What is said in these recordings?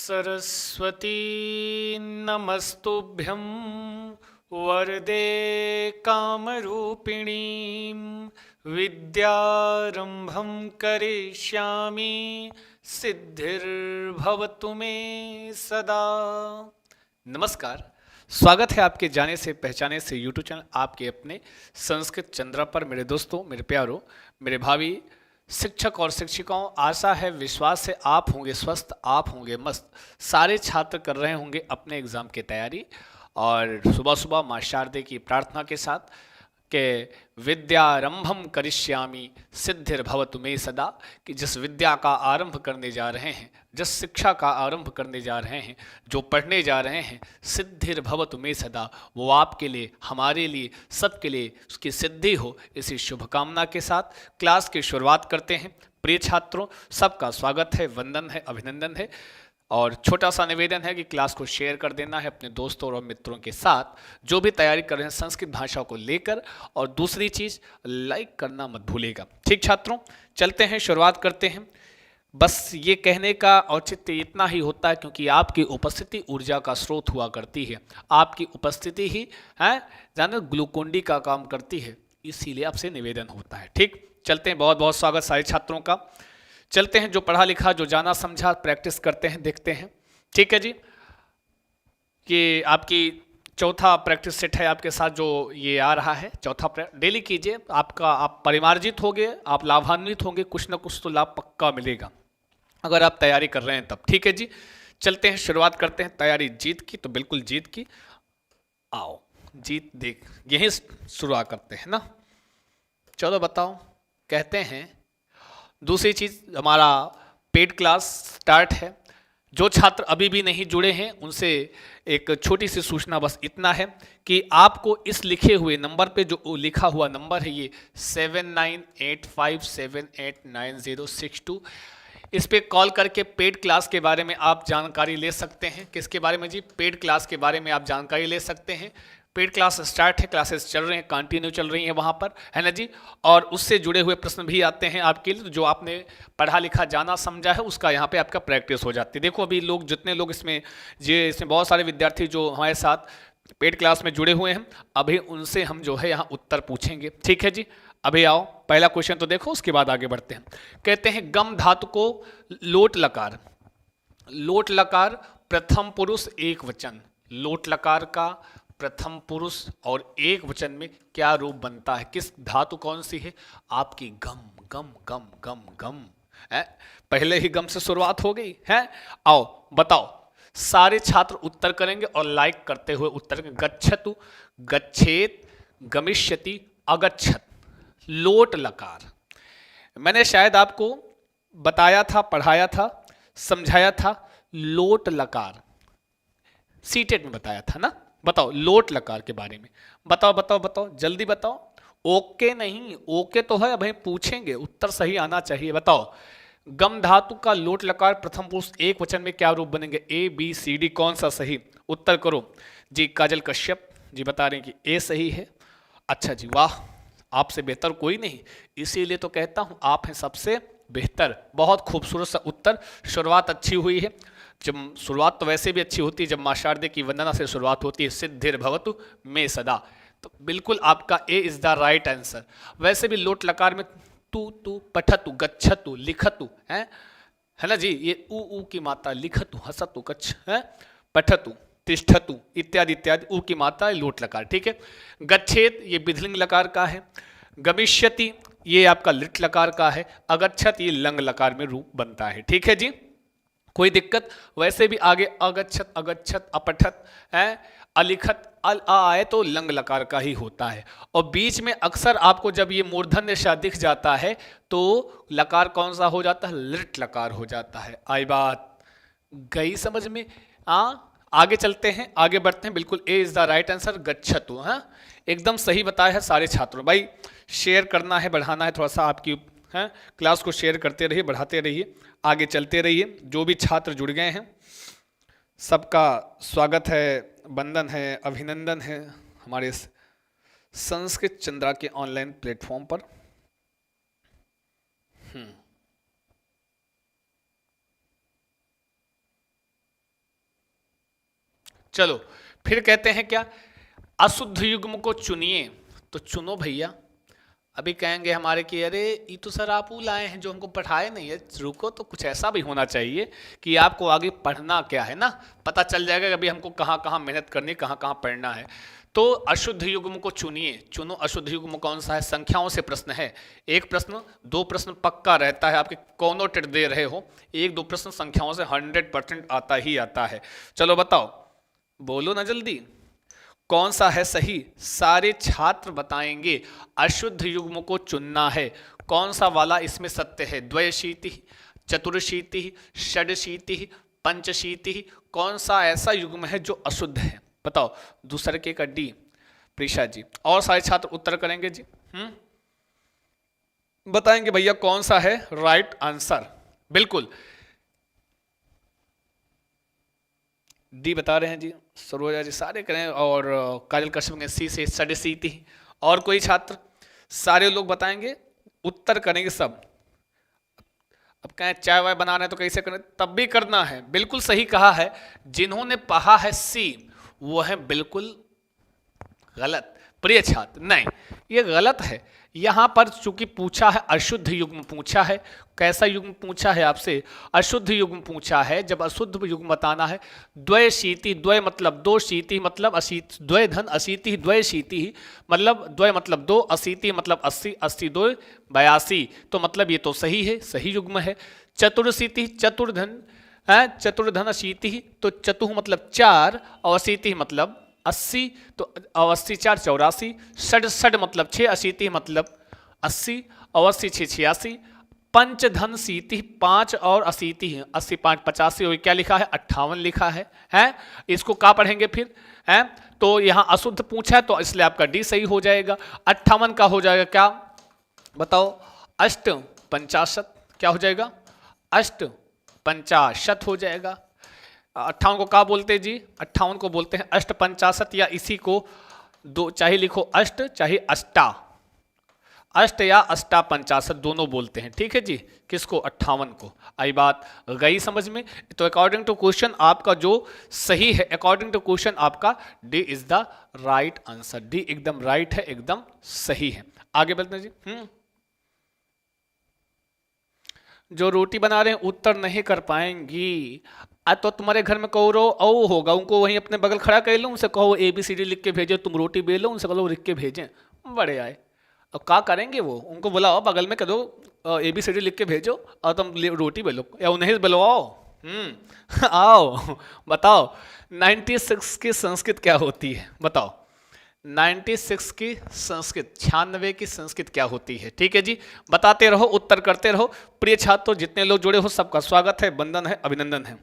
सरस्वती नमस्तुभ्यं वरदे कामरूपिणी विद्यारंभं करिष्यामि सिद्धिर्भवतु मे सदा। नमस्कार, स्वागत है आपके जाने से पहचाने से यूट्यूब चैनल आपके अपने संस्कृत चंद्रा पर। मेरे दोस्तों, मेरे प्यारों, मेरे भावी शिक्षक और शिक्षिकाओं, आशा है विश्वास है आप होंगे स्वस्थ, आप होंगे मस्त। सारे छात्र कर रहे होंगे अपने एग्ज़ाम की तैयारी और सुबह सुबह माँ शारदे की प्रार्थना के साथ के विद्यारंभम करिष्यामि सिद्धिर्भवतु मे सदा, कि जिस विद्या का आरंभ करने जा रहे हैं, जिस शिक्षा का आरंभ करने जा रहे हैं, जो पढ़ने जा रहे हैं, सिद्धिर्भवतु मे सदा, वो आपके लिए, हमारे लिए, सबके लिए उसकी सिद्धि हो, इसी शुभकामना के साथ क्लास की शुरुआत करते हैं। प्रिय छात्रों, सबका स्वागत है, वंदन है, अभिनंदन है और छोटा सा निवेदन है कि क्लास को शेयर कर देना है अपने दोस्तों और मित्रों के साथ जो भी तैयारी कर रहे हैं संस्कृत भाषा को लेकर। और दूसरी चीज़, लाइक करना मत भूलिएगा। ठीक छात्रों, चलते हैं, शुरुआत करते हैं। बस ये कहने का औचित्य इतना ही होता है क्योंकि आपकी उपस्थिति ऊर्जा का स्रोत हुआ करती है। आपकी उपस्थिति ही है जाने ग्लूकोन-डी का काम करती है, इसीलिए आपसे निवेदन होता है। ठीक, चलते हैं। बहुत बहुत स्वागत सारे छात्रों का। चलते हैं, जो पढ़ा लिखा, जो जाना समझा, प्रैक्टिस करते हैं, देखते हैं। ठीक है जी, कि आपकी चौथा प्रैक्टिस सेट है आपके साथ जो ये आ रहा है। चौथा डेली कीजिए, आपका आप परिमार्जित होंगे, आप लाभान्वित होंगे, कुछ ना कुछ तो लाभ पक्का मिलेगा अगर आप तैयारी कर रहे हैं तब। ठीक है जी, चलते हैं, शुरुआत करते हैं। तैयारी जीत की तो बिल्कुल जीत की। आओ जीत देख, यही शुरुआत करते हैं ना। चलो बताओ, कहते हैं दूसरी चीज़, हमारा पेड क्लास स्टार्ट है। जो छात्र अभी भी नहीं जुड़े हैं उनसे एक छोटी सी सूचना, बस इतना है कि आपको इस लिखे हुए नंबर पे, जो लिखा हुआ नंबर है ये 7985789062, इस पे कॉल करके पेड क्लास के बारे में आप जानकारी ले सकते हैं। किसके बारे में जी? पेड क्लास के बारे में आप जानकारी ले सकते हैं। पेड क्लास स्टार्ट है, क्लासेस चल रहे हैं, कंटिन्यू चल रही हैं वहाँ पर, है ना जी। और उससे जुड़े हुए प्रश्न भी आते हैं आपके लिए, तो जो आपने पढ़ा लिखा जाना समझा है उसका यहाँ पे आपका प्रैक्टिस हो जाती है। देखो अभी लोग, जितने लोग इसमें बहुत सारे विद्यार्थी जो हमारे साथ पेड क्लास में जुड़े हुए हैं, अभी उनसे हम जो है यहाँ उत्तर पूछेंगे। ठीक है जी, अभी आओ, पहला क्वेश्चन तो देखो, उसके बाद आगे बढ़ते हैं। कहते हैं गम धातु को लोट लकार, लोट लकार प्रथम पुरुष एक वचन, लोट लकार का प्रथम पुरुष और एक वचन में क्या रूप बनता है? किस धातु कौन सी है? आपकी गम, गम गम गम गम है। पहले ही गम से शुरुआत हो गई है। आओ बताओ, सारे छात्र उत्तर करेंगे और लाइक करते हुए उत्तर करेंगे। गच्छतु, गच्छेत, गमिष्यति, अगच्छत, लोट लकार। मैंने शायद आपको बताया था, पढ़ाया था, समझाया था, लोट लकार सीटेट में बताया था ना। बताओ लोट लकार के बारे में, बताओ बताओ बताओ, जल्दी बताओ। ओके नहीं, ओके तो है, भाई पूछेंगे, उत्तर सही आना चाहिए। बताओ, गम धातु का लोट लकार प्रथम पुरुष एक वचन में क्या रूप बनेंगे? ए बी सी डी, कौन सा सही? उत्तर करो जी। काजल कश्यप जी बता रहे हैं कि ए सही है। अच्छा जी, वाह, आपसे बेहतर कोई नहीं, इसीलिए तो कहता हूं आप हैं सबसे बेहतर। बहुत खूबसूरत सा उत्तर, शुरुआत अच्छी हुई है। जब शुरुआत तो वैसे भी अच्छी होती है जब माँ शारदे की वंदना से शुरुआत होती है, सिद्धिर्भवतु मे सदा, तो बिल्कुल आपका ए इज द राइट आंसर। वैसे भी लोट लकार में तू तू, पठतु, गच्छतु, लिखतु है ना जी, ये ऊ की मात्रा, लिखतु, हसतु, कच्छ है, पठतु, तिष्ठतु इत्यादि इत्यादि, ऊ की मात्रा लोट लकार। ठीक है। गच्छेत ये विधिलिंग लकार का है। गमिष्यति ये आपका लिट लकार का है। अगच्छत ये लंग लकार में रूप बनता है। ठीक है जी, कोई दिक्कत? वैसे भी आगे अगच्छत, अगच्छत, अपठत है, अलिखत, अल आ आए तो लंग लकार का ही होता है। और बीच में अक्सर आपको जब ये मूर्धन्य श दिख जाता है तो लकार कौन सा हो जाता है? लिट लकार हो जाता है। आई बात गई समझ में? आगे चलते हैं, आगे बढ़ते हैं। बिल्कुल ए इज द राइट आंसर, गच्छतु। हाँ, एकदम सही बताया है सारे छात्रों। भाई शेयर करना है, बढ़ाना है, थोड़ा सा आपकी है, क्लास को शेयर करते रहिए, बढ़ाते रहिए, आगे चलते रहिए। जो भी छात्र जुड़ गए हैं सबका स्वागत है, वंदन है, अभिनंदन है हमारे संस्कृत चंद्रा के ऑनलाइन प्लेटफॉर्म पर। चलो फिर कहते हैं क्या, अशुद्ध युग्म को चुनिए। तो चुनो भैया। अभी कहेंगे हमारे कि अरे ये तो सर आप वो लाए हैं जो हमको पढ़ाए नहीं है। रुको, तो कुछ ऐसा भी होना चाहिए कि आपको आगे पढ़ना क्या है ना, पता चल जाएगा कि अभी हमको कहाँ कहाँ मेहनत करनी, कहाँ कहाँ पढ़ना है। तो अशुद्ध युग्म को चुनिए। चुनो अशुद्ध युग्म कौन सा है। संख्याओं से प्रश्न है। एक प्रश्न, दो प्रश्न पक्का रहता है, आपके कौनों टेट दे रहे हो, एक दो प्रश्न संख्याओं से 100% आता ही आता है। चलो बताओ, बोलो ना जल्दी, कौन सा है सही। सारे छात्र बताएंगे अशुद्ध युग्म को चुनना है। कौन सा वाला इसमें सत्य है। द्वयशीति, चतुर्शीति, षडशीति, पंचशीति, कौन सा ऐसा युग्म है जो अशुद्ध है। बताओ। दूसरे के का डी। प्रीशा जी और सारे छात्र उत्तर करेंगे जी। बताएंगे भैया कौन सा है राइट आंसर। बिल्कुल डी बता रहे हैं जी, सरोजा जी सारे करें, और काजल कश्यप ने सी से षडशीति। और कोई छात्र, सारे लोग बताएंगे, उत्तर करेंगे सब। अब कहें चाय वाय बना रहे हैं तो कैसे करें, तब भी करना है। बिल्कुल सही कहा है। जिन्होंने पढ़ा है सी वो है बिल्कुल गलत। प्रिय छात्र नहीं, ये गलत है। यहां पर चूंकि पूछा है अशुद्ध युग्म पूछा है। कैसा युग्म पूछा है आपसे, अशुद्ध युग्म पूछा है। जब अशुद्ध युग्म बताना है, द्वयशीति, द्वय मतलब दो, शीति मतलब अशीति, द्वय धन अशीति, द्वयशीति मतलब द्वय मतलब दो, अशीति मतलब 80, 80 दो 82, तो मतलब ये तो सही है, सही युग्म है। चतुर्शीति, चतुर्धन है, चतुर्धन अशीति, तो चतुः मतलब 4 और अशीति मतलब 80, तो 80 4 84, षड मतलब 6, अशीति मतलब 80 और 80 6 86, पंचधन शीति 5 और अशीति 80 5 85, और क्या लिखा है 58 लिखा है? इसको क्या पढ़ेंगे फिर है। तो यहाँ अशुद्ध पूछा है तो इसलिए आपका डी सही हो जाएगा। 58 का हो जाएगा क्या बताओ, अष्ट पंचाशत, क्या हो जाएगा अष्ट पंचाशत हो जाएगा। 58 को क्या बोलते हैं जी, 58 को बोलते हैं अष्ट पंचाशत, या इसी को दो चाहे लिखो अष्ट चाहे अष्टा, अष्ट या अष्टा पंचाशत दोनों बोलते हैं। ठीक है जी, किसको 58 को। आई बात गई समझ में। तो अकॉर्डिंग टू क्वेश्चन आपका जो सही है, अकॉर्डिंग टू क्वेश्चन आपका D is the right answer. D एकदम राइट है, एकदम सही है। आगे बढ़ते हैं जी। जो रोटी बना रहे हैं उत्तर नहीं कर पाएंगी, तो तुम्हारे घर में कहो रो औ होगा, उनको वहीं अपने बगल खड़ा कर लो, उनसे कहो ABCD लिख के भेजो, तुम रोटी बेलो, उनसे कहो लिख के भेजें, बड़े आए। अब क्या करेंगे वो, उनको बुलाओ बगल में, कह दो ABCD लिख के भेजो और तुम रोटी बेलो, या उन्हें बुलवाओ। आओ बताओ 96 की संस्कृत क्या होती है, बताओ 96 की संस्कृत, 96 की संस्कृत क्या होती है। ठीक है जी, बताते रहो, उत्तर करते रहो। प्रिय छात्रों जितने लोग जुड़े हो सबका स्वागत है, वंदन है, अभिनंदन है।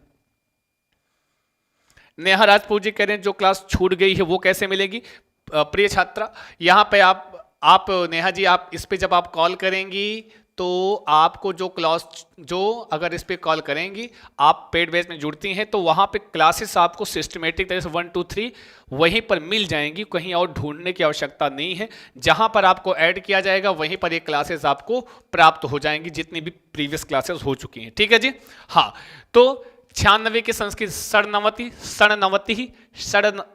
नेहा राजपूत जी कह रहे हैं जो क्लास छूट गई है वो कैसे मिलेगी। प्रिय छात्रा यहाँ पे आप नेहा जी, आप इस पे जब आप कॉल करेंगी तो आपको जो क्लास, जो अगर इस पे कॉल करेंगी, आप पेड बेस में जुड़ती हैं तो वहाँ पे क्लासेस आपको सिस्टमेटिक तरह से 1 2 3 वहीं पर मिल जाएंगी, कहीं और ढूंढने की आवश्यकता नहीं है। जहाँ पर आपको ऐड किया जाएगा वहीं पर ये क्लासेस आपको प्राप्त हो जाएंगी, जितनी भी प्रीवियस क्लासेस हो चुकी हैं। ठीक है जी, हाँ। तो 96 की संस्कृत षडनवति, षडनवति,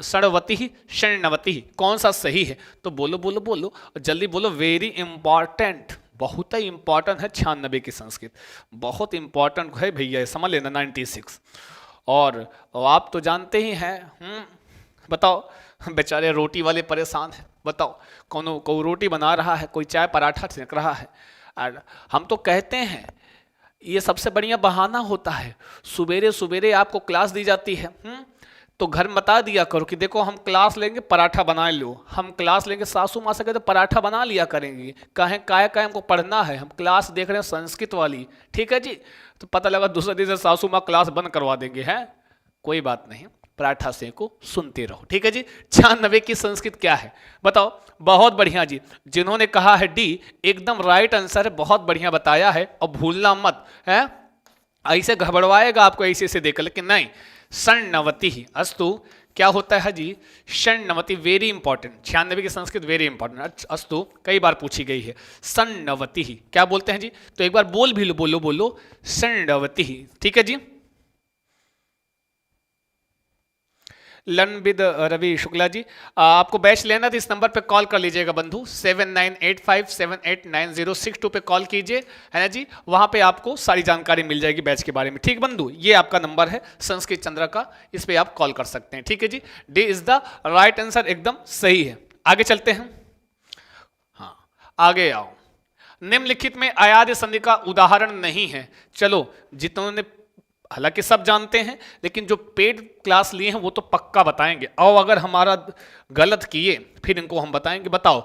षडवति, षणनवति, कौन सा सही है। तो बोलो बोलो बोलो जल्दी बोलो। वेरी इंपॉर्टेंट, बहुत ही इंपॉर्टेंट है 96 की संस्कृत, बहुत इंपॉर्टेंट है भैया, समझ लेना 96। और आप तो जानते ही हैं। बताओ बेचारे रोटी वाले परेशान हैं, बताओ कोई रोटी बना रहा है, कोई चाय पराठा सेक रहा है। और हम तो कहते हैं ये सबसे बढ़िया बहाना होता है, सवेरे सवेरे आपको क्लास दी जाती है, तो घर में बता दिया करो कि देखो हम क्लास लेंगे पराठा बना लो, हम क्लास लेंगे सासू माँ से कहते पराठा बना लिया करेंगे, कहें काय हमको पढ़ना है, हम क्लास देख रहे हैं संस्कृत वाली। ठीक है जी, तो पता लगा दूसरे दिन से सासू माँ क्लास बंद करवा देंगे, हैं कोई बात नहीं, पराठा से को सुनते रहो। ठीक है जी, 96 की संस्कृत क्या है बताओ। बहुत बढ़िया जी, जिन्होंने कहा है डी एकदम राइट आंसर है, बहुत बढ़िया बताया है, और भूलना मत है, ऐसे घबरवाएगा आपको ऐसे से देकर, लेकिन नहीं। षणनवति ही अस्तु, क्या होता है जी षणनवति, वेरी इंपॉर्टेंट, 96 की संस्कृत वेरी इंपॉर्टेंट अस्तु, कई बार पूछी गई है। षणनवति ही क्या बोलते हैं जी, तो एक बार बोल भी लो, बोलो बोलो षणनवति ही। ठीक है जी, लर्न विद रवि शुक्ला जी, आपको बैच लेना तो इस नंबर पे कॉल कर लीजिएगा बंधु, 7985789062 पे कॉल कीजिए, है ना जी। वहां पे आपको सारी जानकारी मिल जाएगी बैच के बारे में। ठीक बंधु, ये आपका नंबर है संस्कृत चंद्र का, इस पे आप कॉल कर सकते हैं। ठीक है जी, D is the right answer, एकदम सही है। आगे चलते हैं। हाँ, आगे आओ। निम्नलिखित में अयाद्य संधि का उदाहरण नहीं है। चलो, जितने हालांकि सब जानते हैं, लेकिन जो पेड क्लास लिए हैं वो तो पक्का बताएंगे, और अगर हमारा गलत किए फिर इनको हम बताएंगे। बताओ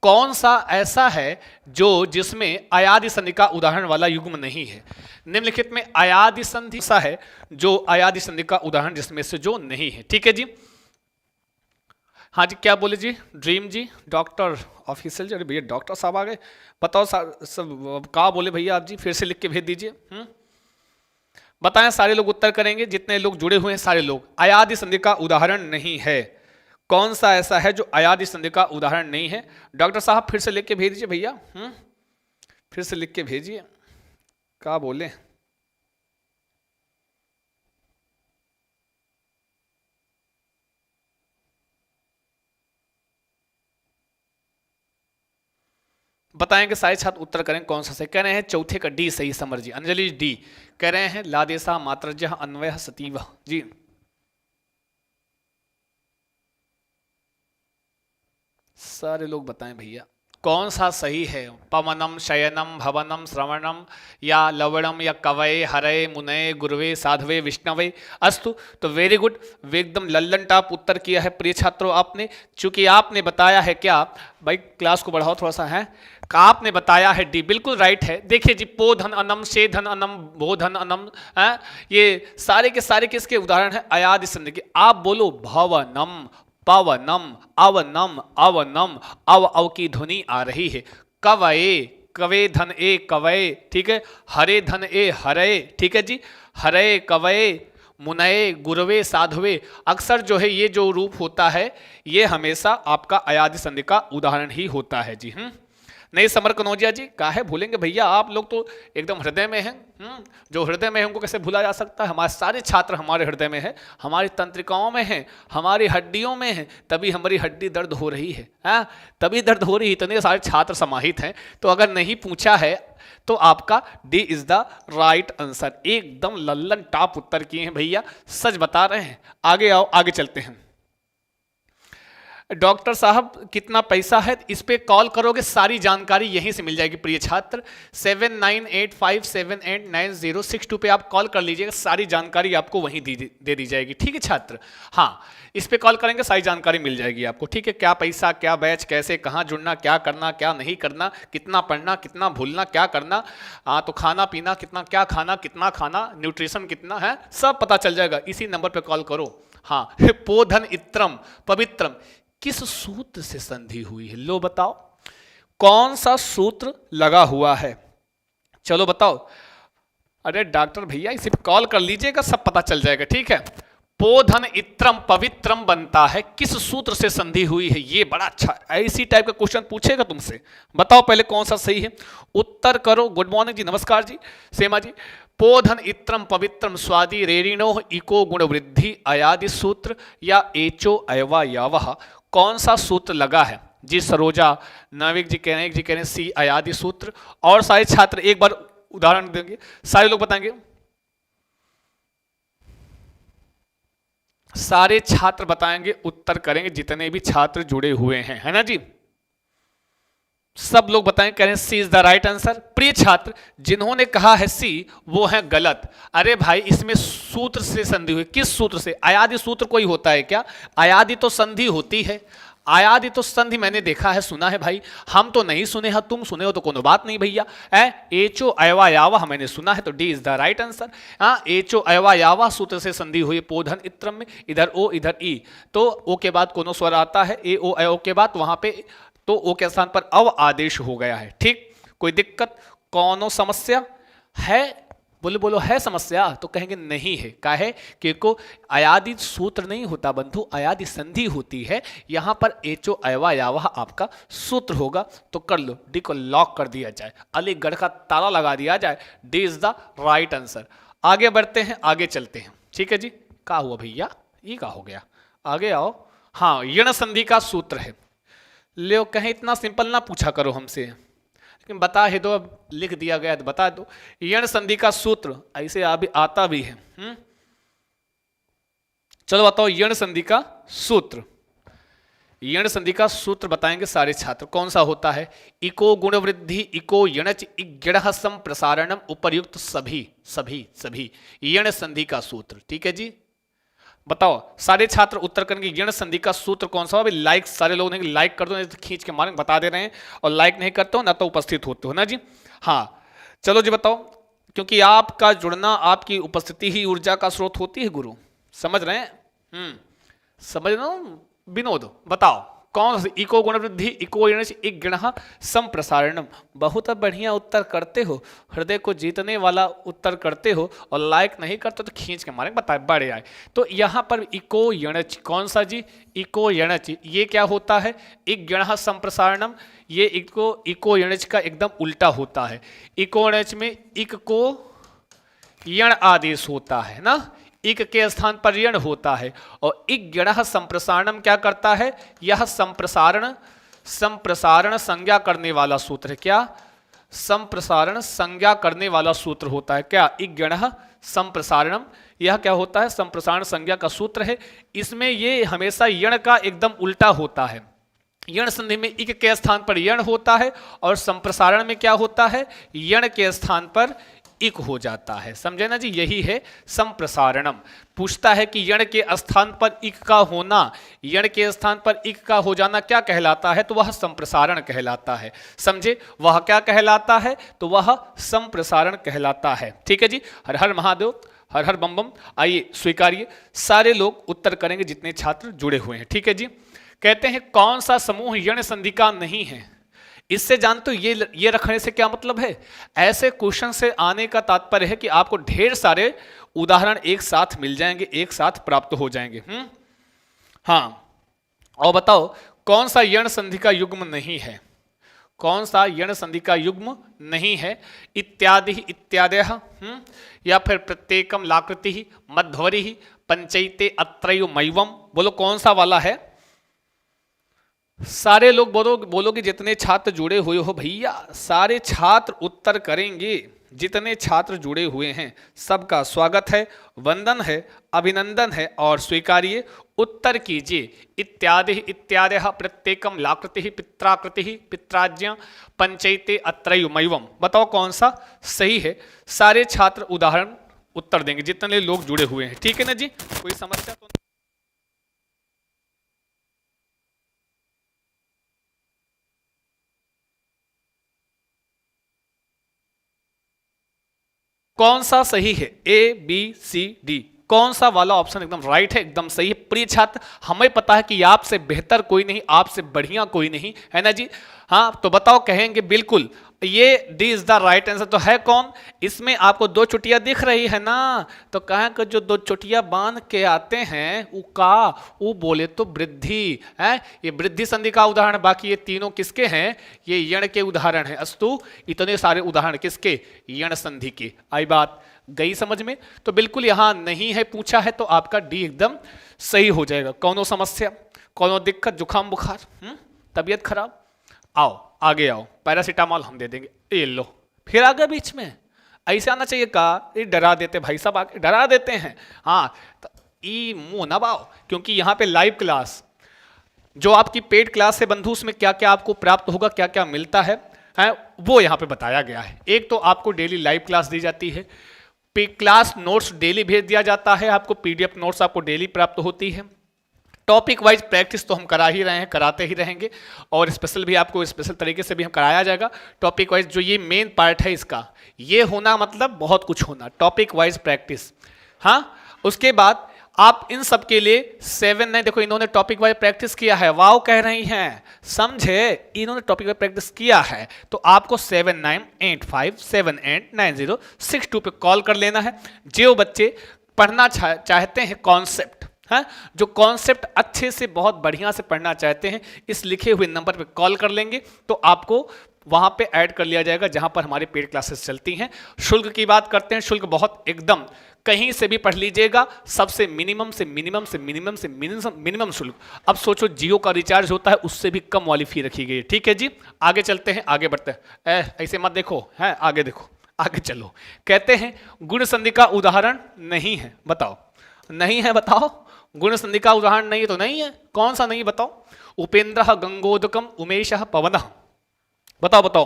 कौन सा ऐसा है जो जिसमें अयाद्य संधि का उदाहरण वाला युग्म नहीं है। निम्नलिखित में अयाद्य संधि ऐसा है जो अयाद्य संधि का उदाहरण जिसमें से जो नहीं है। ठीक है जी, हाँ जी, क्या बोले जी, ड्रीम जी, डॉक्टर ऑफिशियल जी। अरे भैया डॉक्टर साहब आ गए, बताओ सब कहा बोले भैया आप जी, फिर से लिख के भेज दीजिए। बताएं, सारे लोग उत्तर करेंगे, जितने लोग जुड़े हुए हैं सारे लोग। अयाद्य संधि का उदाहरण नहीं है, कौन सा ऐसा है जो अयाद्य संधि का उदाहरण नहीं है। डॉक्टर साहब फिर से लिख के भेज दीजिए भैया, फिर से लिख के भेजिए, क्या बोले। बताएंगे सारे छात्र उत्तर करें कौन सा सही। कह रहे हैं चौथे का डी सही समर जी। अंजलि डी कह रहे हैं, लादेशा मात्रजह अन्वय सतीव जी। सारे लोग बताएं भैया कौन सा सही है। पवनम शयनम भवनम श्रवणम या लवणम या कवये हरये मुनये गुरुवे साधवे विष्णवे अस्तु। तो वेरी गुड, वे एकदम लल्लन टाप उत्तर किया है प्रिय छात्रों आपने। चूंकि आपने बताया है, क्या भाई क्लास को बढ़ाओ थोड़ा सा, है आपने बताया है डी, बिल्कुल राइट है। देखिए जी, पो धन अनम, शे धन अनम, भो धन अनम, है ये सारे के सारे किसके उदाहरण है, अयाद्य संधि के। आप बोलो भवनम, पवनम, अवनम, अवनम, अव अव की ध्वनि आ रही है। कवये, कवे धन ए कवये, ठीक है। हरे धन ए हरये, ठीक है जी, हरये कवये, मुनये गुरवे साधवे। अक्सर जो है ये जो रूप होता है ये हमेशा आपका अयाद्य संधि का उदाहरण ही होता है जी। नहीं समर कनौजिया जी, काहे भूलेंगे भैया, आप लोग तो एकदम हृदय में हैं। जो हृदय में है उनको कैसे भूला जा सकता है। हमारे सारे छात्र हमारे हृदय में है, हमारी तंत्रिकाओं में है, हमारी हड्डियों में है, तभी हमारी हड्डी दर्द हो रही है, तभी दर्द हो रही है। इतने सारे छात्र समाहित हैं, तो अगर नहीं पूछा है तो आपका D is the right answer. एकदम लल्लन टाप उत्तर किए हैं भैया, सच बता रहे हैं। आगे आओ, आगे चलते हैं। डॉक्टर साहब कितना पैसा है, इस पे कॉल करोगे सारी जानकारी यहीं से मिल जाएगी प्रिय छात्र। 7985789062 पे आप कॉल कर लीजिएगा, सारी जानकारी आपको वहीं दे दी जाएगी। ठीक है छात्र, हाँ इस पे कॉल करेंगे सारी जानकारी मिल जाएगी आपको। ठीक है, क्या पैसा, क्या बैच, कैसे कहाँ जुड़ना, क्या करना क्या नहीं करना, कितना पढ़ना, कितना भूलना, क्या करना, तो खाना पीना कितना, क्या खाना, कितना खाना, न्यूट्रिशन कितना है, सब पता चल जाएगा। इसी नंबर पे कॉल करो। हाँ, पोधन इत्रम पवित्रम किस सूत्र से संधि हुई है, लो बताओ कौन सा सूत्र लगा हुआ है, चलो बताओ। अरे डॉक्टर भैया इसे कॉल कर लीजिएगा, सब पता चल जाएगा। ठीक है, पोधन इत्रम पवित्रम बनता है, किस सूत्र से संधि हुई है। ये बड़ा अच्छा इसी टाइप का क्वेश्चन पूछेगा तुमसे। बताओ पहले कौन सा सही है, उत्तर करो। गुड मॉर्निंग जी, नमस्कार जी, सेमा जी। पोधन इत्रम पवित्रम स्वादि रेरिणो इको गुण वृद्धि अयादि सूत्र या एचो अयवा यावह, कौन सा सूत्र लगा है जी। सरोजा नाविक जी कह रहे हैं सी अयादि सूत्र। और सारे छात्र एक बार उदाहरण देंगे, सारे लोग बताएंगे, सारे छात्र बताएंगे, उत्तर करेंगे, जितने भी छात्र जुड़े हुए हैं, है ना जी। सब लोग बताएं, कह रहे हैं सी इज द राइट आंसर। प्रिय छात्र जिन्होंने कहा है सी वो है गलत। अरे भाई इसमें सूत्र से संधि हुई, किस सूत्र से, अयादि सूत्र कोई होता है क्या, अयादि तो संधि होती है, अयादि तो संधि मैंने देखा है, सुना है भाई, हम तो नहीं सुने हैं, तुम सुने हो तो कोनो बात नहीं भैया। एचो अयवा यावा मैंने सुना है, तो D is the right answer. एचो अयवा यावा सूत्र से संधि हुई पोधन इत्रम में, इधर ओ इधर ई, तो ओ के बाद कोनो स्वर आता है, ए ओ अयो के बाद वहां पे तो ओ के स्थान पर अव आदेश हो गया है। ठीक, कोई दिक्कत, कौनो समस्या है, बोलो बोलो है समस्या, तो कहेंगे नहीं है। काहे, क्योंकि अयादि सूत्र नहीं होता बंधु, अयादि संधि होती है। यहां पर एचो अयवा यावा आपका सूत्र होगा, तो कर लो, डी को लॉक कर दिया जाए, अलीगढ़ का ताला लगा दिया जाए, D is the right answer. आगे बढ़ते हैं, आगे चलते हैं। ठीक है जी, क्या हुआ भैया, ये क्या हो गया, आगे आओ। हाँ, यण संधि का सूत्र है। ले कहीं इतना सिंपल ना पूछा करो हमसे, लेकिन बता है दो, अब लिख दिया गया तो बता दो। यण संधि का सूत्र ऐसे अभी आता भी है। चलो बताओ यण संधि का सूत्र। यण संधि का सूत्र बताएंगे सारे छात्र, कौन सा होता है? इको गुण वृद्धि इको यणच इग्गणः संप्रसारणम उपर्युक्त सभी सभी सभी यण संधि का सूत्र। ठीक है जी, बताओ सारे छात्र उत्तर करेंगे यण संधि का सूत्र कौन सा? अभी लाइक सारे लोग नहीं, लाइक कर दो, नहीं तो खींच के मारे बता दे रहे हैं, और लाइक नहीं करते हो ना तो उपस्थित होते हो ना जी। हाँ चलो जी बताओ, क्योंकि आपका जुड़ना, आपकी उपस्थिति ही ऊर्जा का स्रोत होती है गुरु, समझ रहे हैं? समझ रहे हो विनोद? बताओ कौन सा? इको गुण वृद्धि इको इग्गणः संप्रसारणम। बहुत बढ़िया उत्तर करते हो, हृदय को जीतने वाला उत्तर करते हो, और लाइक नहीं करते तो खींच के मारे बताए बड़े आए। तो यहाँ पर इको यणच कौन सा जी? इको यणच, ये क्या होता है? इग्गणः संप्रसारणम, ये इको यणच का एकदम उल्टा होता है। इको यणच में इक को यण आदेश होता है ना, इक के स्थान पर यण होता है, और इग्गणः संप्रसारणम क्या करता है? यह संप्रसारण संज्ञा करने वाला सूत्र है। क्या? संप्रसारण संज्ञा करने वाला सूत्र होता है। क्या? इग्गणः संप्रसारणम, यह क्या होता है? संप्रसारण संज्ञा का सूत्र है। इसमें ये हमेशा यण का एकदम उल्टा होता है। यण संधि में इक के स्थान पर यण होता है, और संप्रसारण में क्या होता है? यण के स्थान पर इक हो जाता है। समझे ना जी, यही है संप्रसारणम। पूछता है कि यण के स्थान पर इक का होना, यण के स्थान पर इक का हो जाना क्या कहलाता है? तो वह संप्रसारण कहलाता है। समझे? वह क्या कहलाता है? तो वह संप्रसारण कहलाता है। ठीक है जी, हर हर महादेव, हर हर बम बम। आइए स्वीकारिए, सारे लोग उत्तर करेंगे जितने छात्र जुड़े हुए हैं। ठीक है जी, कहते हैं कौन सा समूह यण संधि का नहीं है? इससे जानते हो ये रखने से क्या मतलब है? ऐसे क्वेश्चन से आने का तात्पर्य है कि आपको ढेर सारे उदाहरण एक साथ मिल जाएंगे, एक साथ प्राप्त हो जाएंगे। हाँ, और बताओ कौन सा यण संधि का युग्म नहीं है? कौन सा यण संधि का युग्म नहीं है? इत्यादि इत्यादयः, या फिर प्रत्येकम लाकृति मध्वरि पंचैते अत्रयुमैवम। बोलो कौन सा वाला है? सारे लोग बोलोगे जितने छात्र जुड़े हुए हो भैया, सारे छात्र उत्तर करेंगे। जितने छात्र जुड़े हुए हैं सबका स्वागत है, वंदन है, अभिनंदन है, और स्वीकारिए, उत्तर कीजिए। इत्यादि इत्यादयः प्रत्येकम लाकृति पित्राकृति पित्राज्ञ पंचैते अत्रयुमैवम। बताओ कौन सा सही है? सारे छात्र उदाहरण उत्तर देंगे जितने लोग जुड़े हुए हैं। ठीक है ना जी, कोई समस्या तो नहीं? कौन सा सही है? ए बी सी डी, कौन सा वाला ऑप्शन एकदम राइट है, एकदम सही है। प्रिय छात्र, हमें पता है कि आपसे बेहतर कोई नहीं, आपसे बढ़िया कोई नहीं है ना जी। हाँ तो बताओ, कहेंगे बिल्कुल ये D is the right answer. तो है कौन? इसमें आपको दो चुटिया दिख रही है ना, तो कहें कि जो दो चुटिया बांध के आते हैं वो बोले तो वृद्धि है। ये वृद्धि संधि का उदाहरण, बाकी ये तीनों किसके हैं? ये यण के उदाहरण है। अस्तु, इतने सारे उदाहरण किसके? यण संधि के। आई बात गई समझ में? तो बिल्कुल यहां नहीं है पूछा है, तो आपका डी एकदम सही हो जाएगा। कौनो समस्या, कौनो दिक्कत, जुकाम बुखार, तबीयत खराब? आओ आगे आओ, पैरासीटामोल हम दे देंगे, ये लो। फिर आगे बीच में ऐसे आना चाहिए का? ये डरा देते भाई साहब, आगे डरा देते हैं। हाँ तो ई मुंह ना बाओ, क्योंकि यहाँ पे लाइव क्लास, जो आपकी पेड क्लास है बंधु, उसमें क्या क्या आपको प्राप्त होगा, क्या क्या मिलता है वो यहाँ पे बताया गया है। एक तो आपको डेली लाइव क्लास दी जाती है, क्लास नोट्स डेली भेज दिया जाता है आपको, पीडीएफ नोट्स आपको डेली प्राप्त होती है। टॉपिक वाइज प्रैक्टिस तो हम करा ही रहे हैं, कराते ही रहेंगे, और स्पेशल भी आपको स्पेशल तरीके से भी हम कराया जाएगा। टॉपिक वाइज जो ये मेन पार्ट है इसका, ये होना मतलब बहुत कुछ होना, टॉपिक वाइज प्रैक्टिस। हाँ, उसके बाद आप इन सब के लिए 7-9, देखो इन्होंने टॉपिक वाइज प्रैक्टिस किया है, वाव कह रही हैं, समझे? इन्होंने टॉपिक वाइज प्रैक्टिस किया है, तो आपको 7985789062 पे कॉल कर लेना है। जो बच्चे पढ़ना चाहते हैं कॉन्सेप्ट, है, जो कॉन्सेप्ट अच्छे से बहुत बढ़िया से पढ़ना चाहते हैं इस लिखे हुए नंबर पे कॉल कर लेंगे तो आपको वहां पे ऐड कर लिया जाएगा जहां पर हमारी पेड क्लासेस चलती हैं। शुल्क की बात करते हैं, शुल्क बहुत एकदम कहीं से भी पढ़ लीजिएगा, सबसे मिनिमम से मिनिमम से मिनिमम से मिनिमम मिनिमम शुल्क। अब सोचो जियो का रिचार्ज होता है उससे भी कम वाली फी रखी गई है। ठीक है जी, आगे चलते हैं, आगे बढ़ते हैं। ऐसे मत देखो, है आगे देखो, आगे चलो। कहते हैं गुण संधि का उदाहरण नहीं है, बताओ। नहीं है, बताओ। गुण संधि का उदाहरण नहीं है तो नहीं है, कौन सा नहीं बताओ। उपेंद्र गंगोदकम उमेश पवन, बताओ बताओ।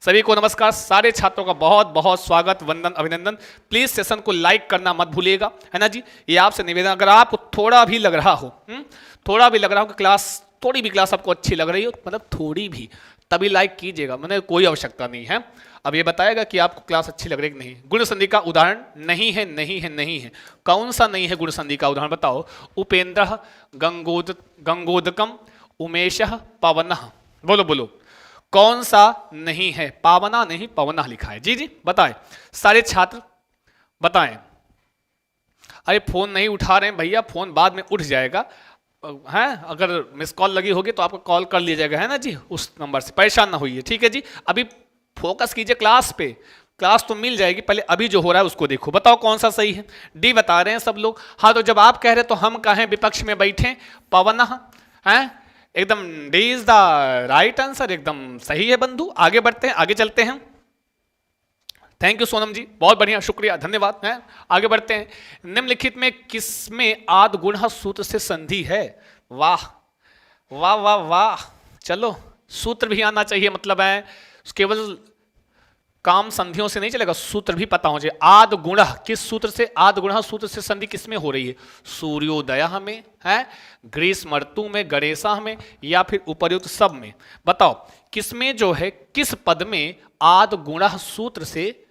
सभी को नमस्कार, सारे छात्रों का बहुत बहुत स्वागत, वंदन, अभिनंदन। प्लीज सेशन को लाइक करना मत भूलिएगा, है ना जी। ये आपसे निवेदन, अगर आपको थोड़ा भी लग रहा हो, थोड़ा भी लग रहा हो कि क्लास, थोड़ी भी क्लास आपको अच्छी लग रही हो, मतलब थोड़ी भी, तभी लाइक कीजिएगा, मैंने कोई आवश्यकता नहीं है। अब ये बताएगा कि आपको क्लास अच्छी लग रही है कि नहीं। गुण संधि का उदाहरण नहीं है, नहीं है, नहीं है। कौन सा नहीं है गुण संधि का उदाहरण, बताओ। उपेंद्र गंगोदकम उमेश पवन, बोलो बोलो, कौन सा नहीं है। पावना नहीं, पवना लिखा है। जी जी बताएं, सारे छात्र बताएं। अरे फोन नहीं उठा रहे हैं भैया, फोन बाद में उठ जाएगा, हैं, अगर मिस कॉल लगी होगी तो आपको कॉल कर लिया जाएगा, है ना जी, उस नंबर से, परेशान ना होइए। ठीक है जी, अभी फोकस कीजिए क्लास पे, क्लास तो मिल जाएगी, पहले अभी जो हो रहा है उसको देखो। बताओ कौन सा सही है। डी बता रहे हैं सब लोग। हाँ, तो जब आप कह रहे तो हम कहें विपक्ष में बैठे, पवन, हैं, एकदम D is the right answer, एकदम सही है बंधु। आगे बढ़ते हैं, आगे चलते हैं। थैंक यू सोनम जी, बहुत बढ़िया, शुक्रिया, धन्यवाद। हैं, आगे बढ़ते हैं। निम्नलिखित में किसमें आद गुण सूत्र से संधि है। वाह वाह वाह वाह, चलो सूत्र भी आना चाहिए, मतलब है केवल काम संधियों से नहीं चलेगा, सूत्र भी पता हो जाए। आद गुण किस सूत्र से, आद गुण सूत्र से संधि किसमें हो रही है। सूर्योदय में है, ग्रीष्म ऋतु में, गणेशा में, या फिर उपर्युक्त सब में। बताओ किसमें जो है, किस पद में आद गुण सूत्र से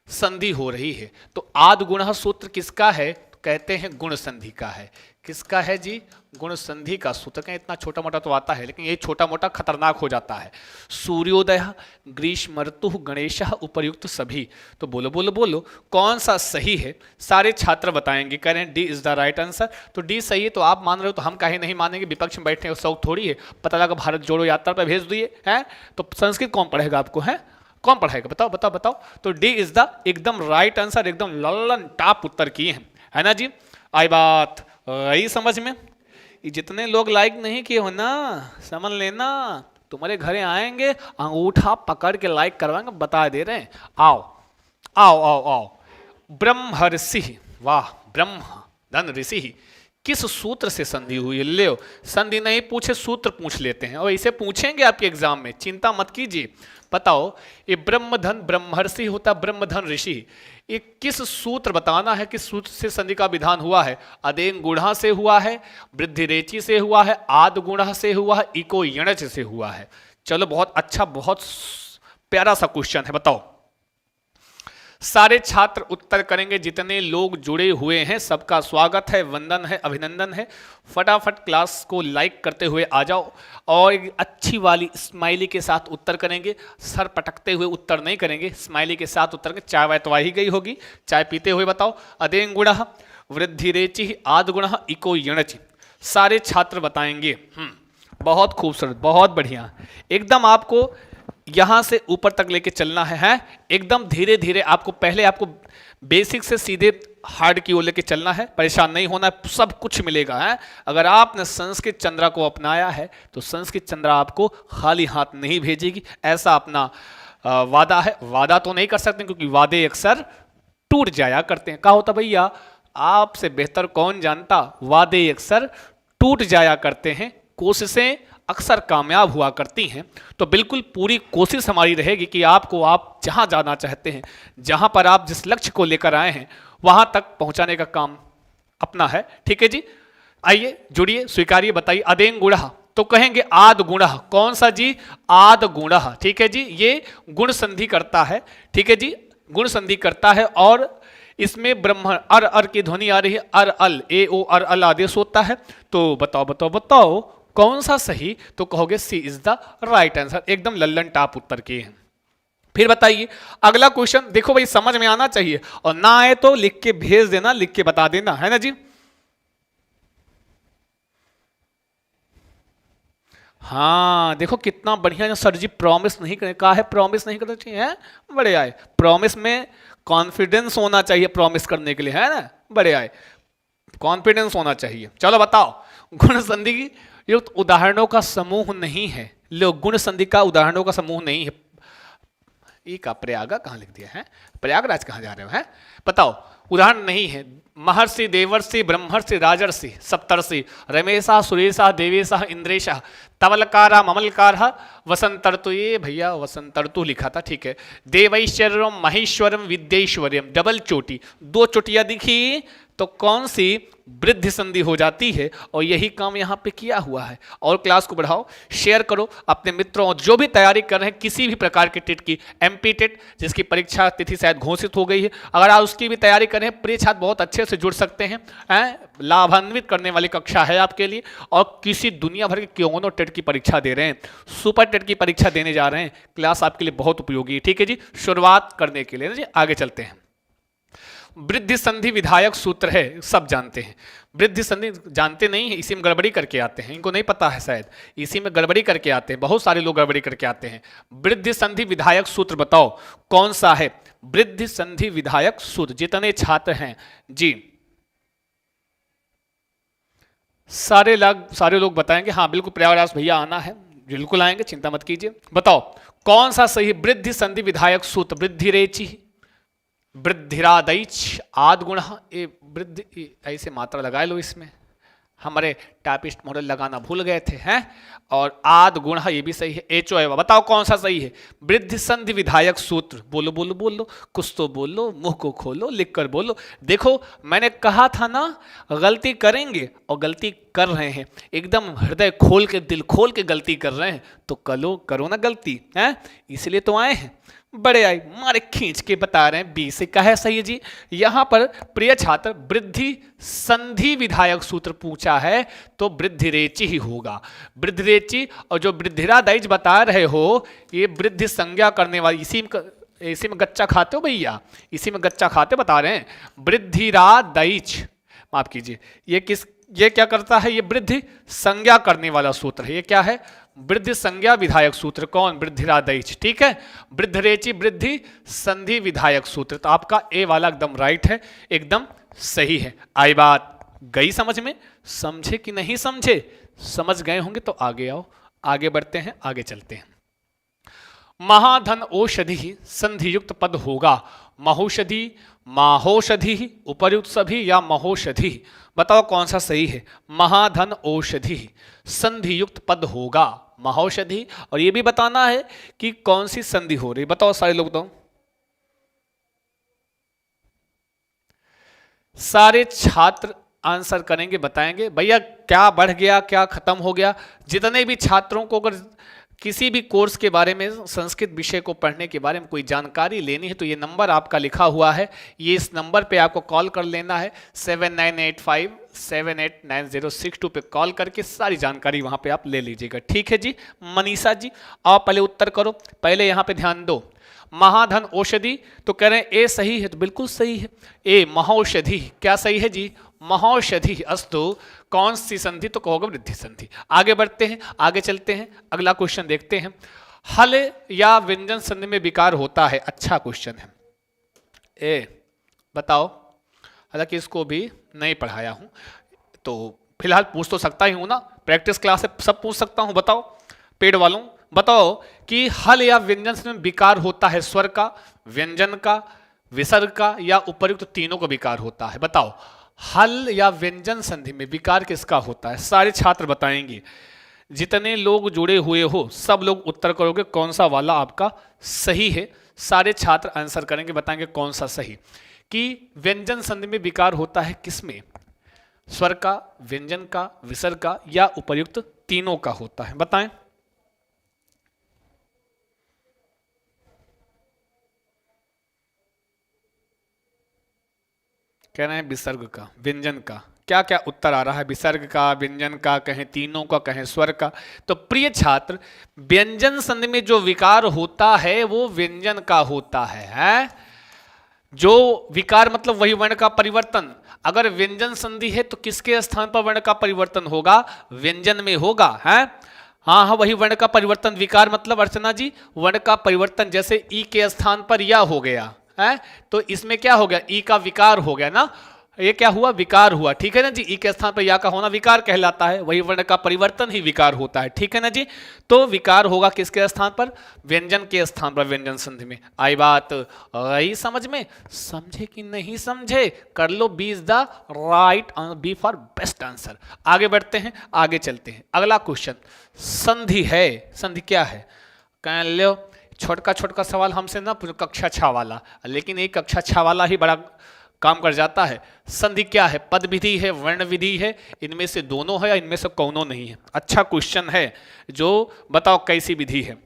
संधि हो रही है। तो आद गुण सूत्र किसका है, तो कहते हैं गुण संधि का है। किसका है जी, गुण संधि का सूत्र। कहें इतना छोटा मोटा तो आता है, लेकिन ये छोटा मोटा खतरनाक हो जाता है। सूर्योदय, ग्रीष्म ऋतु, गणेश, उपर्युक्त सभी। तो बोलो बोलो बोलो, कौन सा सही है। सारे छात्र बताएंगे, कह रहे हैं D is the right answer. तो डी सही है, तो आप मान रहे हो तो हम काहे नहीं मानेंगे। विपक्ष में बैठने का शौक थोड़ी है, पता लगा भारत जोड़ो यात्रा पर भेज दिए हैं, तो संस्कृत कौन पढ़ेगा आपको, है कौन पढ़ाएगा, बताओ बताओ बताओ। तो डी इज द एकदम राइट आंसर, एकदम लल्लन टाप उत्तर किए हैं, है ना जी। आई बात आई समझ में। जितने लोग लाइक नहीं किए हो ना, समझ लेना तुम्हारे घरे आएंगे, अंगूठा पकड़ के लाइक करवाएंगे, बता दे रहे हैं। आओ आओ आओ आओ। ब्रह्म ऋषि, वाह, ब्रह्म धन ऋषि, किस सूत्र से संधि हुई है। ले, संधि नहीं पूछे, सूत्र पूछ लेते हैं, और इसे पूछेंगे आपके एग्जाम में, चिंता मत कीजिए। बताओ ये ब्रह्मधन ब्रह्मर्षि होता, ब्रह्मधन ऋषि, ये किस सूत्र बताना है, किस सूत्र से संधि का विधान हुआ है। अदेंग गुणा से हुआ है, वृद्धि रेचि से हुआ है, आद गुणा से हुआ है, इको यणच से हुआ है। चलो बहुत अच्छा, बहुत प्यारा सा क्वेश्चन है, बताओ। सारे छात्र उत्तर करेंगे, जितने लोग जुड़े हुए हैं सबका स्वागत है, वंदन है, अभिनंदन है। फटाफट क्लास को लाइक करते हुए आ जाओ, और एक अच्छी वाली स्माइली के साथ उत्तर करेंगे, सर पटकते हुए उत्तर नहीं करेंगे, स्माइली के साथ उत्तर करेंगे। चाय वाय तो आ ही गई होगी, चाय पीते हुए बताओ। अदेंग गुण, वृद्धि रेचि, आद गुण, इको यणचि, सारे छात्र बताएंगे। बहुत खूबसूरत, बहुत बढ़िया, एकदम आपको यहां से ऊपर तक लेके चलना है, एकदम धीरे धीरे। आपको पहले आपको बेसिक से सीधे हार्ड की ओर लेके चलना है, परेशान नहीं होना है, सब कुछ मिलेगा, है। अगर आपने संस्कृत चंद्रा को अपनाया है तो संस्कृत चंद्रा आपको खाली हाथ नहीं भेजेगी, ऐसा अपना वादा है। वादा तो नहीं कर सकते क्योंकि वादे अक्सर टूट जाया करते हैं। कहा होता भैया, आपसे बेहतर कौन जानता, वादे अक्सर टूट जाया करते हैं, कोशिशें अक्सर कामयाब हुआ करती हैं। तो बिल्कुल पूरी कोशिश हमारी रहेगी कि आपको, आप जहां जाना चाहते हैं, जहां पर आप जिस लक्ष्य को लेकर आए हैं, वहां तक पहुंचाने का काम अपना है। ठीक है जी, आइए जुड़िए, स्वीकारिए, बताइए। अदेंग गुण, तो कहेंगे आद गुण, कौन सा जी, आद गुण। ठीक है जी, ये गुण संधि करता है। ठीक है जी, गुण संधि करता है, और इसमें ब्रह्म अर अर की ध्वनि आ रही है, अर अल, ए ओ अर अल आदेश होता है। तो बताओ बताओ बताओ कौन सा सही, तो कहोगे सी इज द राइट आंसर, एकदम लल्लन टाप उत्तर किए हैं। फिर बताइए अगला क्वेश्चन, देखो भाई समझ में आना चाहिए, और ना आए तो लिख के भेज देना, लिख के बता देना, है ना जी। हाँ देखो कितना बढ़िया सर जी, प्रॉमिस नहीं करने कहा है, प्रॉमिस नहीं करना चाहिए है, बड़े आए। प्रॉमिस में कॉन्फिडेंस होना चाहिए प्रॉमिस करने के लिए, है ना, बड़े आए, कॉन्फिडेंस होना चाहिए। चलो बताओ, गुण संधि युक्त उदाहरणों का समूह नहीं है। लो, गुण संधि का उदाहरणों का समूह नहीं है। ये का प्रयाग कहाँ लिख दिया है, प्रयागराज कहाँ जा रहे हो है, बताओ। उदाहरण नहीं है। महर्षि, देवर्षि, ब्रह्मर्षि, राजर्षि, सप्तर्षि, रमेशा, सुरेशा, देवेशा, इंद्रेशा, तवलकारा, ममलकारा, वसंतर्तु। ये भैया वसंतर्तु लिखा था, ठीक है। देवैश्वर्यम, महेश्वरम, विद्यैश्वर्यम, डबल चोटी, दो चोटियां दिखी तो कौन सी वृद्धि संधि हो जाती है, और यही काम यहाँ पे किया हुआ है। और क्लास को बढ़ाओ, शेयर करो अपने मित्रों जो भी तैयारी कर रहे हैं किसी भी प्रकार के टेट की, एमपी टेट जिसकी परीक्षा तिथि शायद घोषित हो गई है, अगर आप उसकी भी तैयारी कर रहे हैं, प्रिय छात्र बहुत अच्छे से जुड़ सकते हैं, लाभान्वित करने वाली कक्षा है आपके लिए। और किसी दुनिया भर के क्यों टेट की परीक्षा दे रहे हैं, सुपर टेट की परीक्षा देने जा रहे हैं, क्लास आपके लिए बहुत उपयोगी है, ठीक है जी। शुरुआत करने के लिए जी आगे चलते हैं। वृद्धि संधि विधायक सूत्र है, सब जानते हैं। वृद्धि संधि जानते नहीं है, इसी में गड़बड़ी करके आते हैं, इनको नहीं पता है शायद, इसी में गड़बड़ी करके आते हैं, बहुत सारे लोग गड़बड़ी करके आते हैं। वृद्धि संधि विधायक सूत्र बताओ कौन सा है, वृद्धि संधि विधायक सूत्र। जितने छात्र हैं जी, सारे लोग बताएंगे, हाँ बिल्कुल प्रयागराज भैया आना है, बिल्कुल आएंगे, चिंता मत कीजिए। बताओ कौन सा सही वृद्धि संधि विधायक सूत्र। वृद्धि रेचि, वृद्धिरादैच, आद गुण, ये वृद्धि ऐसे मात्रा लगा लो इसमें, हमारे टाइपिस्ट मॉडल लगाना भूल गए थे हैं। और आद गुण ये भी सही है, एचो है। बताओ कौन सा सही है, वृद्धि संधि विधायक सूत्र। बोलो बोलो बोलो, कुछ तो बोलो, मुंह को खोलो, लिख कर बोलो। देखो मैंने कहा था ना, गलती करेंगे और गलती कर रहे हैं, एकदम हृदय खोल के, दिल खोल के गलती कर रहे हैं, तो करो ना गलती है, इसलिए तो आए हैं। बड़े आई मारे खींच के बता रहे हैं, बी से का है सही है जी। यहां पर प्रिय छात्र वृद्धि संधि विधायक सूत्र पूछा है तो वृद्धि रेचि ही होगा, वृद्धि रेचि। और जो वृद्धिरादैच बता रहे हो, ये वृद्धि संज्ञा करने वाली, इसी में गच्चा खाते हो भैया, इसी में गच्चा खाते बता रहे हैं। वृद्धिरादैच, माफ कीजिए, ये क्या करता है, ये वृद्धि संज्ञा करने वाला सूत्र है। ये क्या है, वृद्धि संज्ञा विधायक सूत्र। कौन, वृद्धिरादैच, ठीक है। वृद्धिरेचि वृद्धि संधि विधायक सूत्र, तो आपका ए वाला एकदम राइट है, एकदम सही है। आई बात गई समझ में, समझे कि नहीं समझे, समझ गए होंगे तो आगे आओ, आगे बढ़ते हैं, आगे चलते हैं। महाधन औषधि संधि युक्त पद होगा, महौषधि, माहोषधि, उपर्युक्त सभी या महोषधि। बताओ कौन सा सही है, महाधन औषधि संधि युक्त पद होगा, महौषधि। और ये भी बताना है कि कौन सी संधि हो रही, बताओ सारे लोग, बताओ सारे छात्र आंसर करेंगे, बताएंगे भैया क्या बढ़ गया, क्या खत्म हो गया। जितने भी छात्रों को अगर किसी भी कोर्स के बारे में, संस्कृत विषय को पढ़ने के बारे में कोई जानकारी लेनी है, तो ये नंबर आपका लिखा हुआ है, ये इस नंबर पे आपको कॉल कर लेना है, 7985789062 पे कॉल करके सारी जानकारी वहाँ पे आप ले लीजिएगा, ठीक है जी। मनीषा जी आप पहले उत्तर करो, पहले यहाँ पे ध्यान दो। महाधन औषधि तो कह रहे हैं ए सही है, तो बिल्कुल सही है, ए महौषधि क्या सही है जी, महौषधि अस्तु। कौन सी संधि, तो कहोगे वृद्धि संधि। आगे बढ़ते हैं, आगे चलते हैं, अगला क्वेश्चन देखते हैं। हल या व्यंजन संधि में विकार होता है, अच्छा क्वेश्चन है। ए बताओ, हालांकि इसको भी नहीं पढ़ाया हूं तो फिलहाल पूछ तो सकता ही हूं ना, प्रैक्टिस क्लास से सब पूछ सकता हूं। बताओ पेड़ वालों, बताओ कि हल या व्यंजन संधि में विकार होता है, स्वर का, व्यंजन का, विसर्ग का या उपर्युक्त तीनों का विकार होता है। बताओ हल या व्यंजन संधि में विकार किसका होता है, सारे छात्र बताएंगे। जितने लोग जुड़े हुए हो सब लोग उत्तर करोगे कौन सा वाला आपका सही है, सारे छात्र आंसर करेंगे, बताएंगे कौन सा सही। कि व्यंजन संधि में विकार होता है किसमें, स्वर का, व्यंजन का, विसर्ग का या उपर्युक्त तीनों का होता है, बताएं। कह रहे हैं विसर्ग का, व्यंजन का। क्या क्या उत्तर आ रहा है, विसर्ग का, व्यंजन का, कहें तीनों का, कहें स्वर का। तो प्रिय छात्र व्यंजन संधि में जो विकार होता है वो व्यंजन का होता है? जो विकार मतलब वही वर्ण का परिवर्तन। अगर व्यंजन संधि है तो किसके स्थान पर वर्ण का परिवर्तन होगा, व्यंजन में होगा, है। हाँ हाँ, वही वर्ण का परिवर्तन। विकार मतलब अर्चना जी वर्ण का परिवर्तन, जैसे ई के स्थान पर या हो गया है, तो इसमें क्या हो गया, ई का विकार हो गया ना, ये क्या हुआ, विकार हुआ। ठीक है ना जी, ई के स्थान पर या का होना विकार कहलाता है, वही वर्ण का परिवर्तन ही विकार होता है। ठीक है ना जी, तो विकार होगा किसके स्थान पर, व्यंजन के स्थान पर, व्यंजन संधि में। आई बात आई समझ में, समझे कि नहीं समझे, कर लो B is the right, B for best answer. आगे बढ़ते हैं, आगे चलते हैं। अगला क्वेश्चन संधि है। संधि क्या है, कह लो छोटका छोटका सवाल हमसे ना पूछो, कक्षा 6 वाला, लेकिन एक कक्षा 6 वाला ही बड़ा काम कर जाता है। संधि क्या है, पद विधि है, वर्ण विधि है, इनमें से दोनों है या इनमें से कौनों नहीं है। अच्छा क्वेश्चन है, जो बताओ कैसी विधि है,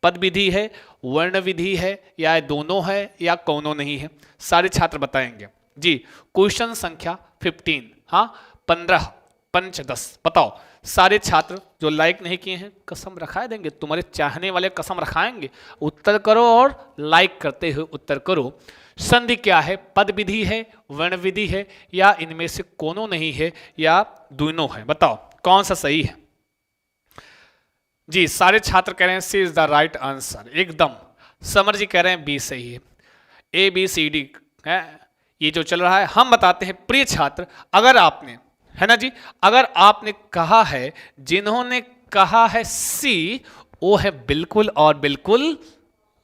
पद विधि है, वर्ण विधि है, या दोनों है या कौनों नहीं है। सारे छात्र बताएंगे जी। क्वेश्चन संख्या 15, हाँ 15 पंच 10, बताओ सारे छात्र जो लाइक नहीं किए हैं कसम रखा देंगे, तुम्हारे चाहने वाले कसम रखाएंगे। उत्तर करो और लाइक करते हुए उत्तर करो। संधि क्या है, पद विधि है, वर्ण विधि है, या इनमें से कोनो नहीं है, या दोनों है। बताओ कौन सा सही है जी। सारे छात्र कह रहे हैं सी इज द राइट आंसर, एकदम। समर जी कह रहे हैं बी सही है। ए बी सी डी है ये जो चल रहा है। हम बताते हैं प्रिय छात्र, अगर आपने, है ना जी, अगर आपने कहा है, जिन्होंने कहा है सी, वो है बिल्कुल और बिल्कुल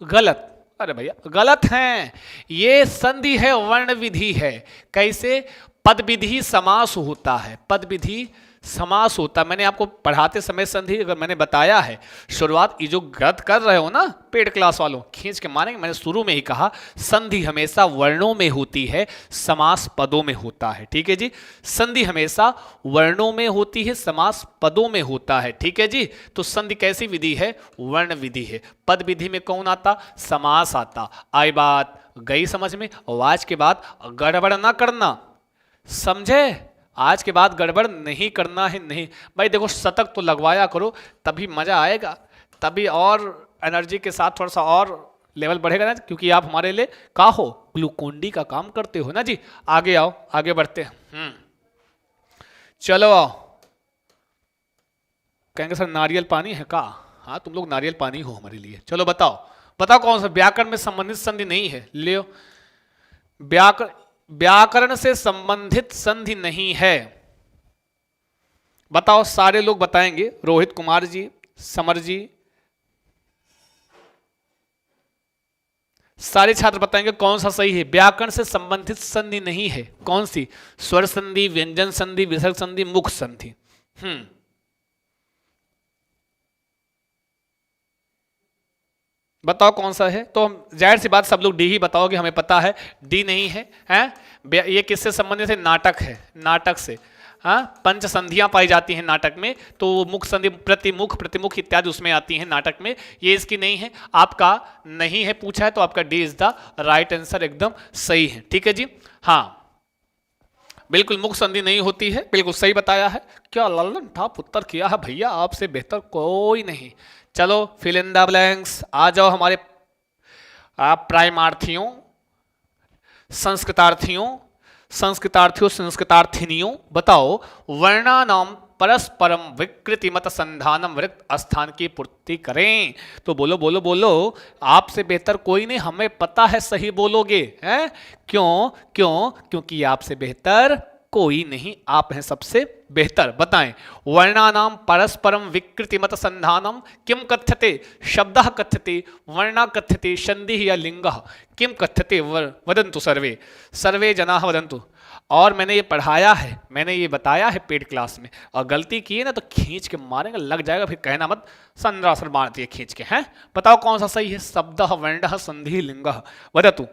गलत। अरे भैया गलत हैं, ये संधि है, वर्ण विधि है। कैसे, पद विधि समास होता है, पद विधि समास होता है। मैंने आपको पढ़ाते समय संधि अगर मैंने बताया है, शुरुआत ये जो गलत कर रहे हो ना पेड क्लास वालों, खींच के मारेंगे। मैंने शुरू में ही कहा संधि हमेशा वर्णों में होती है, समास पदों में होता है। ठीक है जी, संधि हमेशा वर्णों में होती है, समास पदों में होता है। ठीक है जी, तो संधि कैसी विधि है, वर्ण विधि है। पद विधि में कौन आता, समास आता। आई बात गई समझ में। और आज के बाद गड़बड़ ना करना, समझे, आज के बाद गड़बड़ नहीं करना है। नहीं भाई देखो, शतक तो लगवाया करो, तभी मजा आएगा, तभी और एनर्जी के साथ थोड़ा सा और लेवल बढ़ेगा ना, क्योंकि आप हमारे लिए का हो, ग्लूकोन डी का काम करते हो ना जी। आगे आओ, आगे बढ़ते हैं। चलो आओ। कहेंगे सर नारियल पानी है का, हाँ तुम लोग नारियल पानी हो हमारे लिए। चलो बताओ, बताओ कौन सा व्याकरण में संबंधित संधि नहीं है। ले व्याकरण से संबंधित संधि नहीं है, बताओ। सारे लोग बताएंगे, रोहित कुमार जी, समर जी, सारे छात्र बताएंगे कौन सा सही है। व्याकरण से संबंधित संधि नहीं है, कौन सी, स्वर संधि, व्यंजन संधि, विसर्ग संधि, मुख संधि। बताओ कौन सा है। तो जाहिर सी बात सब लोग डी ही बताओगे, हमें पता है डी नहीं है, हैं। ये किससे संबंधित है, नाटक है, नाटक से। हाँ, पंच संधियां पाई जाती हैं नाटक में, तो मुख संधि प्रतिमुख, प्रतिमुख इत्यादि उसमें आती हैं नाटक में। ये इसकी नहीं है, आपका नहीं है पूछा है, तो आपका D is the right answer, एकदम सही है। ठीक है जी, हाँ बिल्कुल मुख संधि नहीं होती है, बिल्कुल सही बताया है। क्या लल्लन ठाप उत्तर किया है भैया, आपसे बेहतर कोई नहीं। चलो फिल इन द ब्लैंक्स, आ जाओ हमारे प्राइमार्थियों, संस्कृतार्थियों, संस्कृतार्थियों, संस्कृतार्थिनियों। बताओ वर्णानाम परस्परम विकृति मत संधानम रिक्त स्थान की पूर्ति करें। तो बोलो बोलो बोलो, आपसे बेहतर कोई नहीं, हमें पता है सही बोलोगे, हैं। क्यों क्यों, क्योंकि आपसे बेहतर कोई नहीं, आप हैं सबसे बेहतर। बताएं, वर्णानाम परस्परम विकृति मत संधानम किम कथ्यते, शब्दः कथ्यते, वर्णा कथ्यते, संधि या लिंगः किम कथ्यते, वदन्तु सर्वे, सर्वे जनाः वदन्तु। और मैंने ये पढ़ाया है, मैंने ये बताया है पेड क्लास में, और गलती की है ना तो खींच के मारेंगे, लग जाएगा, फिर कहना मत संद्रासर मारती है खींच के, हैं। बताओ कौन सा सही है, शब्दः, वर्णः, संधि, लिंगः, वदतु।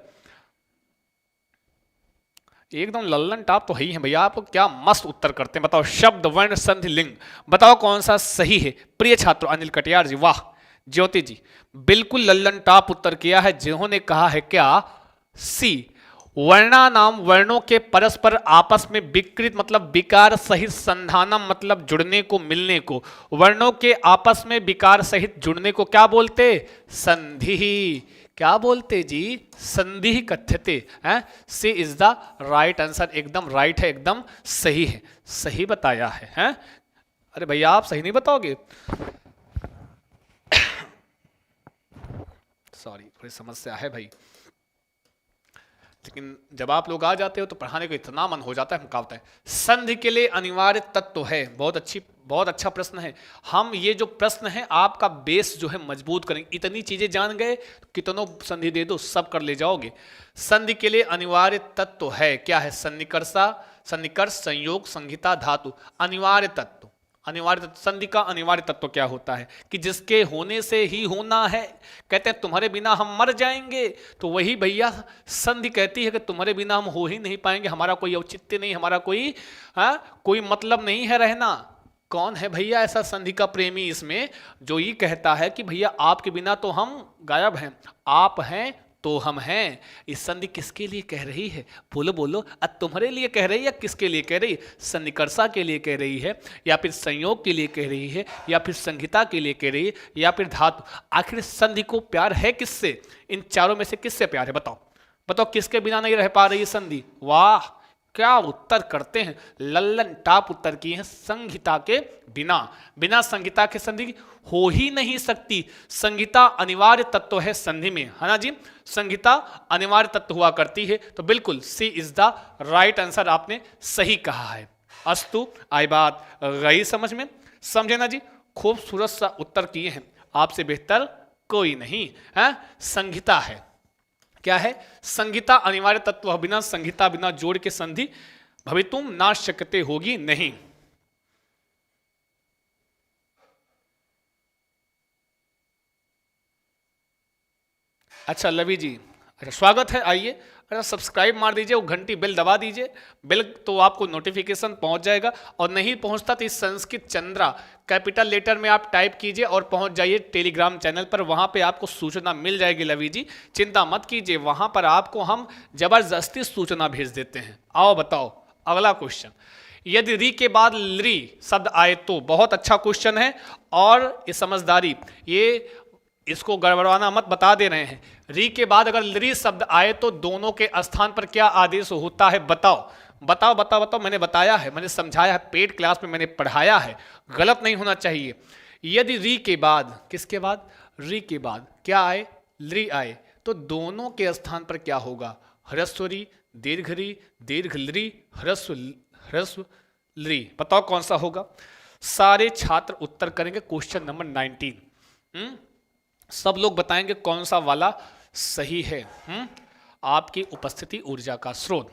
एकदम लल्लन टाप तो है ही है भैया, आप क्या मस्त उत्तर करते हैं। बताओ शब्द, वर्ण, संधि, लिंग, बताओ कौन सा सही है। प्रिय छात्र अनिल कटियार जी, वाह। ज्योति जी, बिल्कुल लल्लन टाप उत्तर किया है, जिन्होंने कहा है क्या, सी। वर्णा नाम, वर्णों के परस्पर आपस में विकृत मतलब विकार सहित, संधानम मतलब जुड़ने को, मिलने को। वर्णों के आपस में विकार सहित जुड़ने को क्या बोलते, संधि। क्या बोलते जी, संधि कथ्यते, हैं। सी इज द राइट आंसर, एकदम राइट है, एकदम सही है, सही बताया है, हैं। अरे भैया आप सही नहीं बताओगे, सॉरी थोड़ी समस्या है भाई, लेकिन जब आप लोग आ जाते हो तो पढ़ाने को इतना मन हो जाता है, हम कहा होता है संधि के लिए अनिवार्य तत्व है। बहुत अच्छा प्रश्न है। हम ये जो प्रश्न है आपका बेस जो है मजबूत करेंगे। इतनी चीजें जान गए तो कितनों संधि दे दो सब कर ले जाओगे। संधि के लिए अनिवार्य तत्व है, क्या है? सन्निकर्षा, सन्निकर्ष, संयोग, संहिता, धातु। अनिवार्य तत्व, अनिवार्य तत्व, संधि का अनिवार्य तत्व क्या होता है कि जिसके होने से ही होना है। कहते हैं तुम्हारे बिना हम मर जाएंगे, तो वही भैया संधि कहती है कि तुम्हारे बिना हम हो ही नहीं पाएंगे, हमारा कोई औचित्य नहीं, हमारा कोई मतलब नहीं है रहना। कौन है भैया ऐसा संधि का प्रेमी इसमें जो ये कहता है कि भैया आपके बिना तो हम गायब हैं, आप हैं तो हम हैं। इस संधि किसके लिए कह रही है? बोलो बोलो, तुम्हारे लिए कह रही है या किसके लिए कह रही है? सन्निकर्षा के लिए कह रही है, या फिर संयोग के लिए कह रही है, या फिर संहिता के लिए कह रही है, या फिर धातु? आखिर संधि को प्यार है किससे? इन चारों में से किससे प्यार है? बताओ बताओ, किसके बिना नहीं रह पा रही है संधि? वाह क्या उत्तर करते हैं, लल्लन टाप उत्तर किए हैं। संहिता के बिना, बिना संहिता के संधि हो ही नहीं सकती। संहिता अनिवार्य तत्व है संधि में, है ना जी? संहिता अनिवार्य तत्व हुआ करती है। तो बिल्कुल सी इज द राइट आंसर, आपने सही कहा है। अस्तु, आई बात गई समझ में? समझे ना जी? खूबसूरत सा उत्तर किए हैं, आपसे बेहतर कोई नहीं है। संहिता है, क्या है? संहिता अनिवार्य तत्व, बिना संहिता, बिना जोड़ के संधि भवितुम ना शक्यते होगी नहीं। अच्छा लवी जी, अच्छा स्वागत है, आइए। अच्छा सब्सक्राइब मार दीजिए, वो घंटी बेल दबा दीजिए, बेल तो आपको नोटिफिकेशन पहुंच जाएगा। और नहीं पहुंचता तो इस संस्कृत चंद्रा कैपिटल लेटर में आप टाइप कीजिए और पहुंच जाइए टेलीग्राम चैनल पर, वहां पे आपको सूचना मिल जाएगी। लवी जी चिंता मत कीजिए, वहां पर आपको हम जबरदस्ती सूचना भेज देते हैं। आओ बताओ अगला क्वेश्चन, यदि री के बाद ली शब्द आए तो। बहुत अच्छा क्वेश्चन है, और ये समझदारी, ये इसको गड़बड़ाना मत, बता दे रहे हैं। री के बाद अगर ली शब्द आए तो दोनों के स्थान पर क्या आदेश होता है? बताओ बताओ बताओ बताओ। मैंने बताया है, मैंने समझाया है, पेड क्लास में मैंने पढ़ाया है, गलत नहीं होना चाहिए। यदि री के बाद, किसके बाद? री के बाद क्या आए? ली आए, तो दोनों के स्थान पर क्या होगा? ह्रस्व री, दीर्घ री, दीर्घ ली, ह्रस्व ली। बताओ कौन सा होगा? सारे छात्र उत्तर करेंगे क्वेश्चन नंबर 19। सब लोग बताएंगे कौन सा वाला सही है। आपकी उपस्थिति ऊर्जा का स्रोत।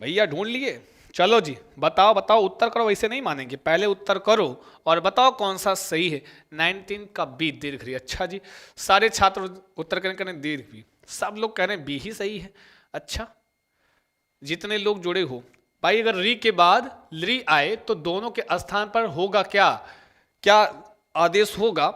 भैया ढूंढ लिए? चलो जी बताओ बताओ, उत्तर करो, वैसे नहीं मानेंगे, पहले उत्तर करो और बताओ कौन सा सही है। 19 का बी, दीर्घ री। अच्छा जी, सारे छात्र उत्तर करें दीर्घ बी। सब लोग कह रहे हैं बी ही सही है। अच्छा, जितने लोग जुड़े हो भाई, अगर री के बाद ली आए तो दोनों के स्थान पर होगा क्या? क्या आदेश होगा?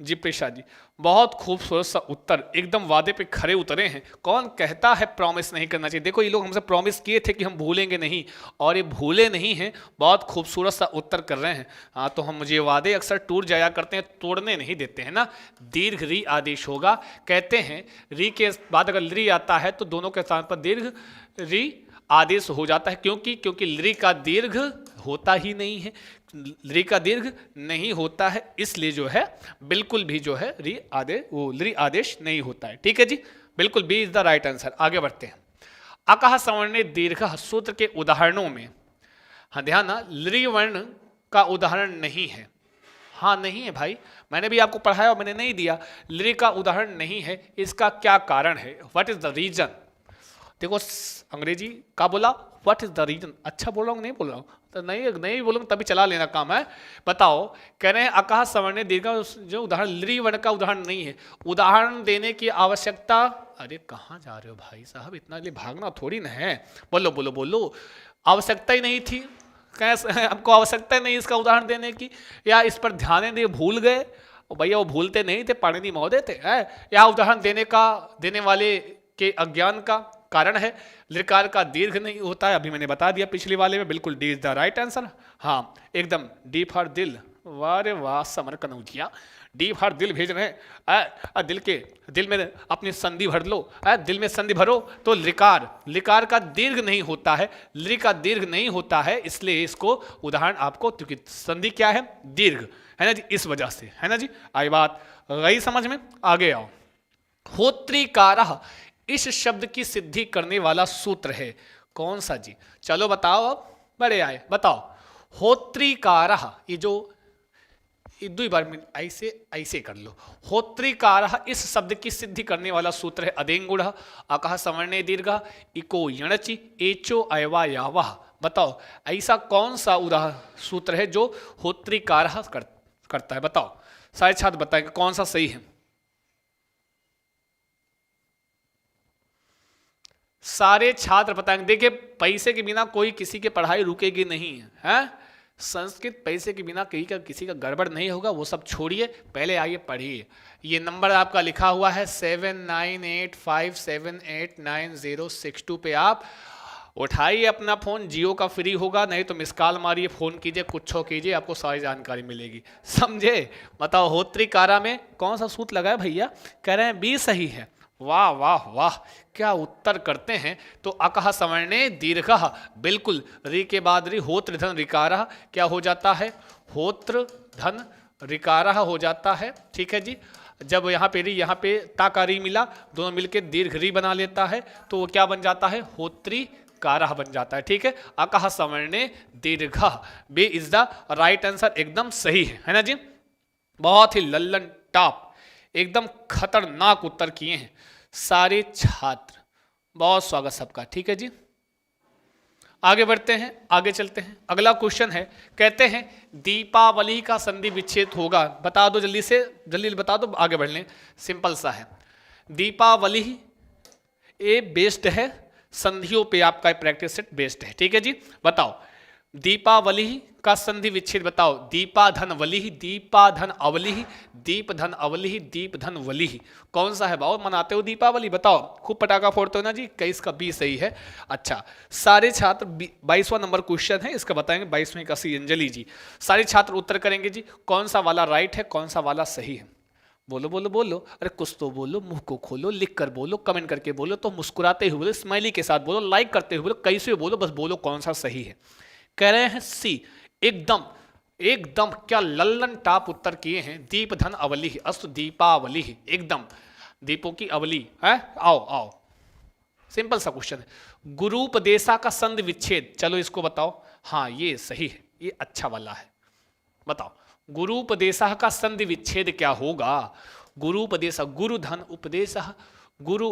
जी प्रेषा जी, बहुत खूबसूरत सा उत्तर, एकदम वादे पे खरे उतरे हैं। कौन कहता है प्रॉमिस नहीं करना चाहिए? देखो ये लोग हमसे प्रॉमिस किए थे कि हम भूलेंगे नहीं, और ये भूले नहीं हैं, बहुत खूबसूरत सा उत्तर कर रहे हैं। हाँ तो हम, मुझे वादे अक्सर टूट जाया करते हैं, तोड़ने नहीं देते हैं ना। दीर्घ री आदेश होगा, कहते हैं री के बाद अगर ली आता है तो दोनों के स्थान पर दीर्घ री आदेश हो जाता है। क्योंकि ली का दीर्घ होता ही नहीं है, ली का दीर्घ नहीं होता है, इसलिए जो है बिल्कुल भी जो है ली आदेश नहीं होता है। ठीक है जी, बिल्कुल B is the right answer. आगे बढ़ते हैं। अकह सवर्णे दीर्घ सूत्र के उदाहरणों में, हाँ ध्यान ना, ली वर्ण का उदाहरण नहीं है। हाँ नहीं है भाई, मैंने भी आपको पढ़ाया और मैंने नहीं दिया। ली का उदाहरण नहीं है, इसका क्या कारण है? What is the reason? देखो अंग्रेजी का बोला, व्हाट इज द रीजन। अच्छा बोल रहा हूँ नहीं बोल रहा हूँ? तो नहीं बोलूँगा तभी चला लेना काम है। बताओ, कह रहे हैं अकह सवर्णे दीर्घ जो उदाहरण, ली वर्ण का उदाहरण नहीं है, उदाहरण देने की आवश्यकता। अरे कहाँ जा रहे हो भाई साहब, इतना लिए भागना थोड़ी ना है। बोलो बोलो बोलो, आवश्यकता ही नहीं थी। कैसे आपको आवश्यकता ही नहीं इसका उदाहरण देने की, या इस पर ध्यान नहीं, भूल गए? भैया वो भूलते नहीं थे, पाणिनि महोदय थे। या उदाहरण देने वाले के अज्ञान का कारण है। लिकार का दीर्घ नहीं होता है, अभी मैंने बता दिया पिछले वाले में, बिल्कुल D is the right answer. हाँ एकदम, डी फॉर दिल, वाह रे वाह समर कनौजिया, डी फॉर दिल भेज रहे हैं। दिल में अपनी संधि भर लो। दिल में संधि भरो तो लिकार का दीर्घ नहीं होता है, लि का दीर्घ नहीं होता है, इसलिए इसको उदाहरण आपको, क्योंकि संधि क्या है, दीर्घ है ना जी, इस वजह से, है ना जी। आई बात गई समझ में, आगे आओ। होत्रिकारः इस शब्द की सिद्धि करने वाला सूत्र है, कौन सा जी, चलो बताओ, अब बड़े आए, बताओ। होत्रिकारः, ये जो दो बार में ऐसे ऐसे कर लो। होत्रिकारः इस शब्द की सिद्धि करने वाला सूत्र है अदेंगुढ़ अकः सवर्णे दीर्घ इको यणचि एचो अयवा यावः। बताओ ऐसा कौन सा उदाहरण सूत्र है जो होत्रिकारः करता है, बताओ। सारे छात्र बताएंगे कौन सा सही है। सारे छात्र बताएंगे। देखिए पैसे के बिना कोई किसी की पढ़ाई रुकेगी नहीं है। संस्कृत पैसे के बिना किसी का गड़बड़ नहीं होगा, वो सब छोड़िए, पहले आइए पढ़िए। ये नंबर आपका लिखा हुआ है 7985789062 पे आप उठाइए अपना फ़ोन, जियो का फ्री होगा, नहीं तो मिस कॉल मारिए, फ़ोन कीजिए, कुछ कीजिए, आपको सारी जानकारी मिलेगी, समझे। बताओ होत्रिकारा में कौन सा सूत्र लगा है भैया, कह रहे हैं बी सही है। वाह वाह वाह, क्या उत्तर करते हैं। तो अकः सवर्णे दीर्घः, बिल्कुल, री के बाद री, होत्र धन रिकारः क्या हो जाता है, होत्र धन रिकारः हो जाता है, ठीक है जी। जब यहाँ पे री यहाँ पे ताका री मिला, दोनों मिलके दीर्घ री बना लेता है, तो वो क्या बन जाता है, होत्रिकारः बन जाता है, ठीक है। अकः सवर्णे दीर्घः, B is the right answer, एकदम सही है ना जी। बहुत ही लल्लन टॉप, एकदम खतरनाक उत्तर किए हैं सारे छात्र, बहुत स्वागत सबका, ठीक है जी। आगे बढ़ते हैं, आगे चलते हैं। अगला क्वेश्चन है, कहते हैं दीपावली का संधि विच्छेद होगा, बता दो जल्दी से, जल्दी बता दो, आगे बढ़ लें। सिंपल सा है, दीपावली ये बेस्ड है, संधियों पे आपका प्रैक्टिस सेट बेस्ड है, ठीक है जी। बताओ दीपावली का संधि विच्छेद बताओ। दीपाधन वली, दीपाधन अवली, दीपधन अवली, दीपधन वली, कौन सा है भाव, मनाते हो दीपावली, बताओ। खूब पटाखा फोड़ते हो ना जी, कई इसका बी सही है। अच्छा सारे छात्र 22वां नंबर क्वेश्चन है, इसका बताएंगे 22वें का सी अंजलि जी। सारे छात्र उत्तर करेंगे जी, कौन सा वाला राइट है, कौन सा वाला सही है। बोलो बोलो बोलो, अरे कुछ तो बोलो, मुंह को खोलो, लिख कर बोलो, कमेंट करके बोलो, तो मुस्कुराते हुए बोलो, स्माइली के साथ बोलो, लाइक करते हुए बोलो, कैसे बोलो, बस बोलो कौन सा सही है। कह रहे हैं सी, एकदम एकदम क्या लल्लन टाप उत्तर किए हैं। दीपधन अवली अस्तु दीपावली, एकदम दीपों की अवली है। आओ आओ, सिंपल सा क्वेश्चन है। गुरुपदेशा का संधि विच्छेद, चलो इसको बताओ। हाँ ये सही है, ये अच्छा वाला है, बताओ गुरुपदेशा का संधि विच्छेद क्या होगा। गुरुपदेशा, गुरुधन उपदेशः, गुरु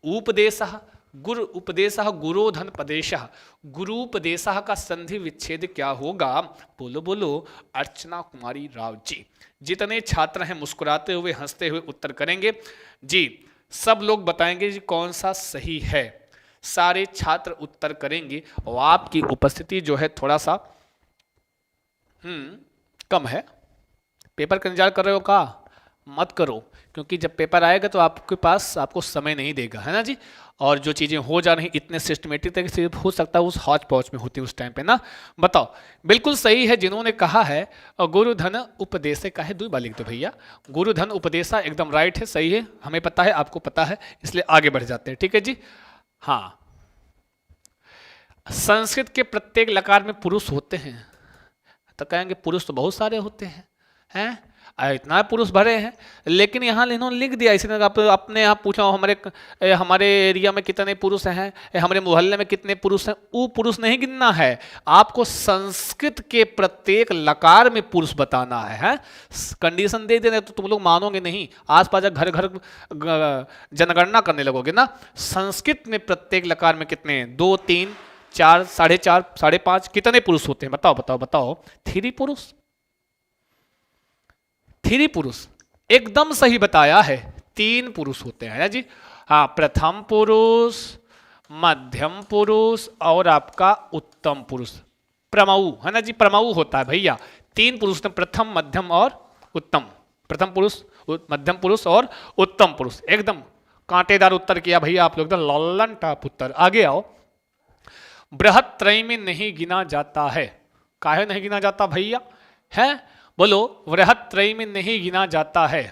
उपदेशः, गुरु उपदेशः, गुरोधन पदेशः, गुरुपदेशः का संधि विच्छेद क्या होगा, बोलो बोलो। अर्चना कुमारी राव जी। जितने छात्र हैं मुस्कुराते हुए हंसते हुए उत्तर करेंगे जी, सब लोग बताएंगे जी कौन सा सही है। सारे छात्र उत्तर करेंगे और आपकी उपस्थिति जो है थोड़ा सा कम है। पेपर का इंतजार कर रहे हो का, मत करो, क्योंकि जब पेपर आएगा तो आपके पास आपको समय नहीं देगा, है ना जी। और जो चीज़ें हो जा रही इतने सिस्टमेटिक तरीके से हो सकता है उस हौच पौच में होती है उस टाइम पे ना। बताओ बिल्कुल सही है जिन्होंने कहा है गुरुधन उपदेश का है, दो बार लिख दो भैया, गुरुधन उपदेशा एकदम राइट है, सही है, हमें पता है, आपको पता है, इसलिए आगे बढ़ जाते हैं, ठीक है जी। हाँ, संस्कृत के प्रत्येक लकार में पुरुष होते हैं, तो कहेंगे पुरुष तो बहुत सारे होते हैं इतना पुरुष भरे हैं, लेकिन यहाँ इन्होंने लिख दिया इसी तरह। अपने यहाँ पूछा हमारे एरिया में कितने पुरुष हैं, हमारे मोहल्ले में कितने पुरुष हैं, वो पुरुष नहीं गिनना है, आपको संस्कृत के प्रत्येक लकार में पुरुष बताना है। कंडीशन दे देने तो तुम लोग मानोगे नहीं, आसपास घर घर जनगणना करने लगोगे ना। संस्कृत में प्रत्येक लकार में कितने, 2 3 4 4.5 5.5 कितने पुरुष होते हैं, बताओ बताओ बताओ। 3 पुरुष, 3 पुरुष, एकदम सही बताया है, 3 पुरुष होते हैं जी। हाँ, प्रथम पुरुष, मध्यम पुरुष और आपका उत्तम पुरुष, प्रमऊ है ना जी, प्रमऊ होता है भैया। 3 पुरुष, प्रथम मध्यम और उत्तम, प्रथम पुरुष मध्यम पुरुष और उत्तम पुरुष। एकदम कांटेदार उत्तर किया भैया आप लोग, एकदम लल्लन टाप उत्तर। आगे आओ। बृहत त्रय में नहीं गिना जाता है, काहे नहीं गिना जाता भैया, है बोलो, वृहत त्रयी में नहीं गिना जाता है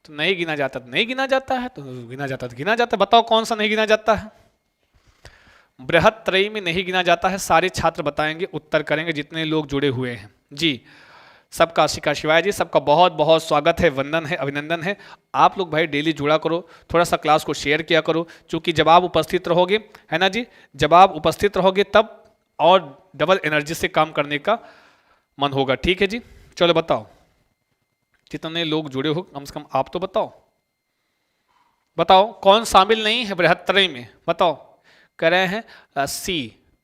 तो नहीं गिना जाता, तो नहीं गिना जाता है, तो गिना जाता तो गिना जाता है। बताओ कौन सा नहीं गिना जाता है? बृहत त्रयी में नहीं गिना जाता है। सारे छात्र बताएंगे, उत्तर करेंगे जितने लोग जुड़े हुए हैं जी। सबका शिखा शिवाय जी, सबका बहुत बहुत स्वागत है, वंदन है, अभिनंदन है। आप लोग भाई डेली जुड़ा करो, थोड़ा सा क्लास को शेयर किया करो, क्योंकि जब आप उपस्थित रहोगे, है ना जी, जब आप उपस्थित रहोगे तब और डबल एनर्जी से काम करने का मन होगा। ठीक है जी, चलो बताओ कितने लोग जुड़े हो, कम से कम आप तो बताओ। बताओ कौन शामिल नहीं है बृहत त्रयी में, बताओ। कह रहे हैं सी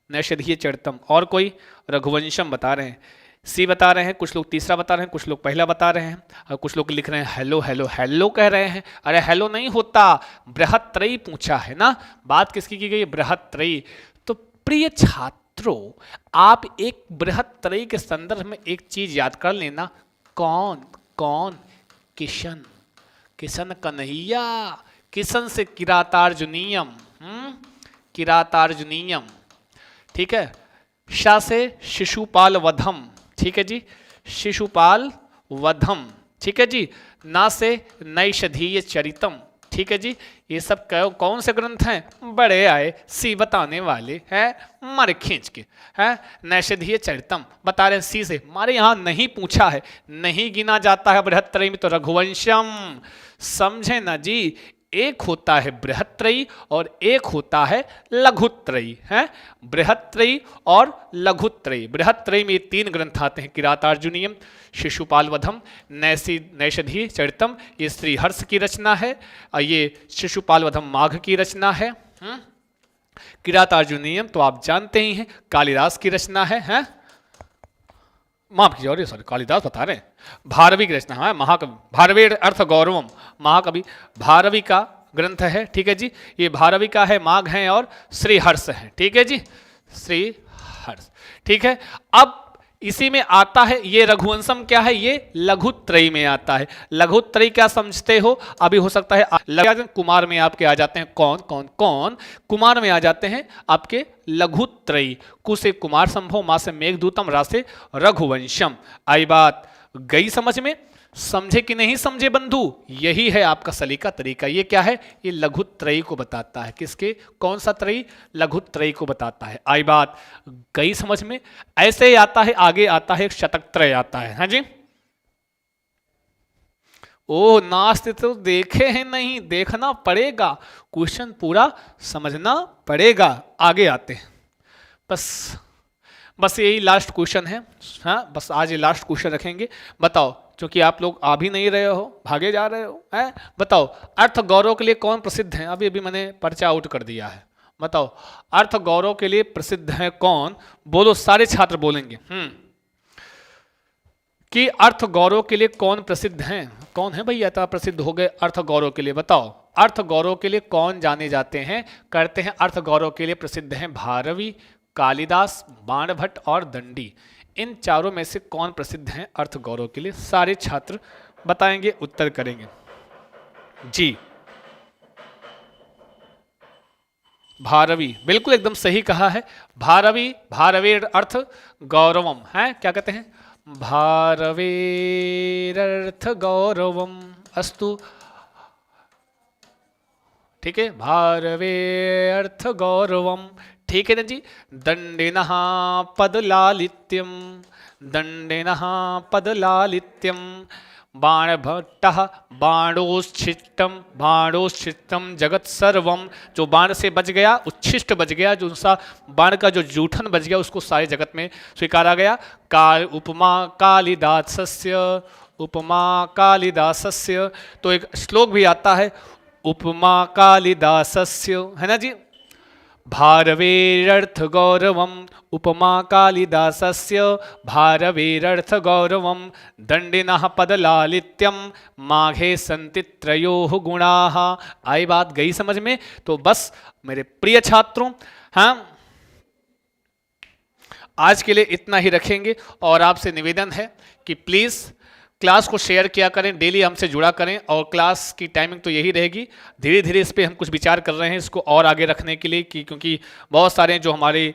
नैषधीय चरितम, और कोई रघुवंशम बता रहे हैं, सी बता रहे हैं, कुछ लोग तीसरा बता रहे हैं, कुछ लोग पहला बता रहे हैं, और कुछ लोग लिख रहे हैं हेलो हेलो हेलो कह रहे हैं। अरे हेलो नहीं होता, बृहत त्रयी पूछा है ना, बात किसकी की गई? बृहत त्रयी। तो प्रिय छात्रों, आप एक बृहत त्रयी के संदर्भ में एक चीज याद कर लेना, कौन कौन? किशन, किशन कन्हैया, किशन से किरातार्जुनीयम, किरातार्जुनीयम, ठीक है। शा से शिशुपाल वधम, ठीक है जी, शिशुपाल वधम, ठीक है जी। ना से नैषधीय चरितम, ठीक है जी। ये सब कौन से ग्रंथ हैं? बड़े आए सी बताने वाले हैं, मारे खींच के, है नैषधीय चरितम बता रहे हैं सी से। हमारे यहाँ नहीं पूछा है, नहीं गिना जाता है बृहत त्रयी में, तो रघुवंशम, समझे ना जी। एक होता है बृहत त्रयी और एक होता है लघुत्रयी, है बृहत त्रयी और लघुत्रयी। बृहत त्रयी में तीन ग्रंथ आते हैं, किरातार्जुनीयम, शिशुपाल वधम, नैषधीय चरितम, ये श्रीहर्ष की रचना है, और ये शिशुपाल वधम माघ की रचना है। किरातार्जुनीयम तो आप जानते ही हैं, कालिदास की रचना है? माफ कीजिए, और सॉरी कालिदास बता रहे हैं, भारवी की रचना है, महाकवि भारवी अर्थ गौरवम, महाकवि भारवी का ग्रंथ है, ठीक है जी। ये भारवी का है, माघ है और श्रीहर्ष है, ठीक है जी, श्रीहर्ष, ठीक है। अब इसी में आता है ये रघुवंशम, क्या है? ये लघुत्रयी में आता है। लघुत्रयी क्या समझते हो? अभी हो सकता है कुमार में आपके आ जाते हैं, कौन कौन कौन कुमार में आ जाते हैं आपके लघुत्रयी। कु से कुमार संभव, मां से मेघदूतम, रा से रघुवंशम। आई बात गई समझ में? समझे कि नहीं समझे बंधु? यही है आपका सलीका तरीका। ये क्या है? ये लघुत्रयी को बताता है। किसके? कौन सा त्रयी? लघुत्रयी को बताता है। आई बात गई समझ में? ऐसे ही आता है, आगे आता है शतकत्रय आता है, हाँ जी। ओ नास्ते तो देखे हैं नहीं, देखना पड़ेगा, क्वेश्चन पूरा समझना पड़ेगा। आगे आते हैं, बस यही लास्ट क्वेश्चन है, हाँ बस आज ये लास्ट क्वेश्चन रखेंगे। बताओ, क्योंकि आप लोग आ भी नहीं रहे हो, भागे जा रहे हो, है बताओ, अर्थ गौरव के लिए कौन प्रसिद्ध है? अभी अभी मैंने पर्चा आउट कर दिया है। बताओ अर्थ गौरव के लिए प्रसिद्ध है कौन? बोलो, सारे छात्र बोलेंगे कि अर्थ गौरव के लिए कौन प्रसिद्ध हैं? कौन है भैया इतना प्रसिद्ध हो गए अर्थ गौरव के लिए? बताओ अर्थ गौरव के लिए कौन जाने जाते हैं, करते हैं? अर्थ गौरव के लिए प्रसिद्ध हैं भारवी, कालिदास, बाणभट्ट और दंडी। इन चारों में से कौन प्रसिद्ध हैं अर्थ गौरव के लिए? सारे छात्र बताएंगे, उत्तर करेंगे जी। भारवी, बिल्कुल एकदम सही कहा है। भारवी, भारवेर अर्थ गौरवम है, क्या कहते हैं? भारवेरर्थ गौरवम अस्तु, ठीक है, भारवेर्थ गौरवम, ठीक है ना जी। दंडिनः पदलालित्यम, दंडिनः पदलालित्यम, बाणभट्टः बाणोच्छिष्टम, बाणोच्छिष्टम जगत सर्वम, जो बाण से बच गया, उच्छिष्ट बच गया, जो सा बाण का जो जूठन बच गया, उसको सारे जगत में स्वीकारा गया। काल उपमा कालिदासस्य, उपमा कालिदासस्य, तो एक श्लोक भी आता है, उपमा कालिदासस्य, है ना जी। भारवेरर्थ गौरवम, उपमा कालिदासस्य, भारवेरर्थ गौरवम, दंडिनः पदलालित्यम, माघे सन्ति त्रयोः गुणाः। आई बात गई समझ में? तो बस मेरे प्रिय छात्रों, हाँ आज के लिए इतना ही रखेंगे, और आपसे निवेदन है कि प्लीज़ क्लास को शेयर किया करें, डेली हमसे जुड़ा करें, और क्लास की टाइमिंग तो यही रहेगी। धीरे धीरे इस पर हम कुछ विचार कर रहे हैं, इसको और आगे रखने के लिए, क्योंकि बहुत सारे जो हमारे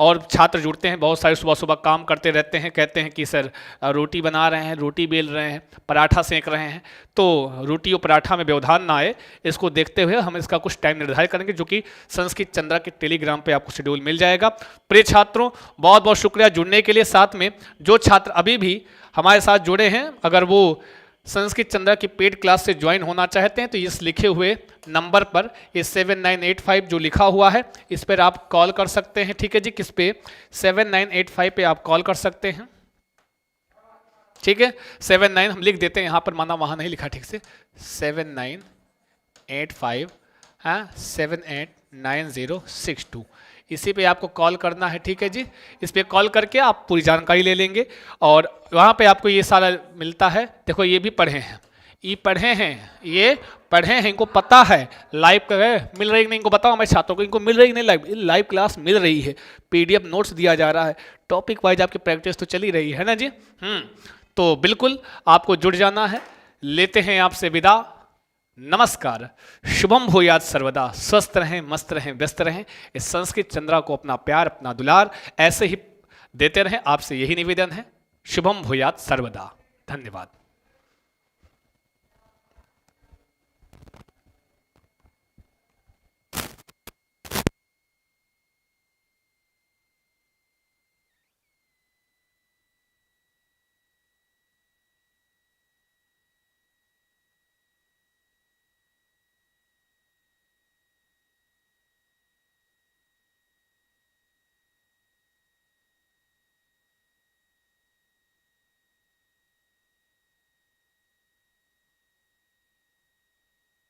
और छात्र जुड़ते हैं, बहुत सारे सुबह सुबह काम करते रहते हैं, कहते हैं कि सर रोटी बना रहे हैं, रोटी बेल रहे हैं, पराठा सेंक रहे हैं, तो रोटी और पराठा में व्यवधान ना आए, इसको देखते हुए हम इसका कुछ टाइम निर्धारित करेंगे, जो कि संस्कृत चंद्रा के टेलीग्राम पे आपको शेड्यूल मिल जाएगा। प्रिय छात्रों, बहुत बहुत शुक्रिया जुड़ने के लिए। साथ में जो छात्र अभी भी हमारे साथ जुड़े हैं, अगर वो संस्कृत चंद्रा की पेड क्लास से ज्वाइन होना चाहते हैं तो इस लिखे हुए नंबर पर, ये 7985 जो लिखा हुआ है, इस पर आप कॉल कर सकते हैं। ठीक है जी, किस पे? 7985 पे आप कॉल कर सकते हैं। ठीक है, 79 हम लिख देते हैं यहाँ पर, माना वहाँ नहीं लिखा ठीक से, 7985 789062, इसी पे आपको कॉल करना है। ठीक है जी, इस पे कॉल करके आप पूरी जानकारी ले लेंगे और वहाँ पे आपको ये सारा मिलता है। देखो ये भी पढ़े हैं, ये पढ़े हैं, ये पढ़े हैं, इनको पता है लाइव मिल रही नहीं, इनको बताओ हमारे छात्रों को, इनको मिल रही नहीं लाइव क्लास मिल रही है, PDF नोट्स दिया जा रहा है, टॉपिक वाइज आपकी प्रैक्टिस तो चली रही है ना जी। तो बिल्कुल आपको जुड़ जाना है। लेते हैं आपसे विदा, नमस्कार, शुभम भूयात सर्वदा, स्वस्थ रहें, मस्त रहें, व्यस्त रहें। इस संस्कृत चंद्रा को अपना प्यार, अपना दुलार ऐसे ही देते रहें, आपसे यही निवेदन है। शुभम भूयात सर्वदा, धन्यवाद।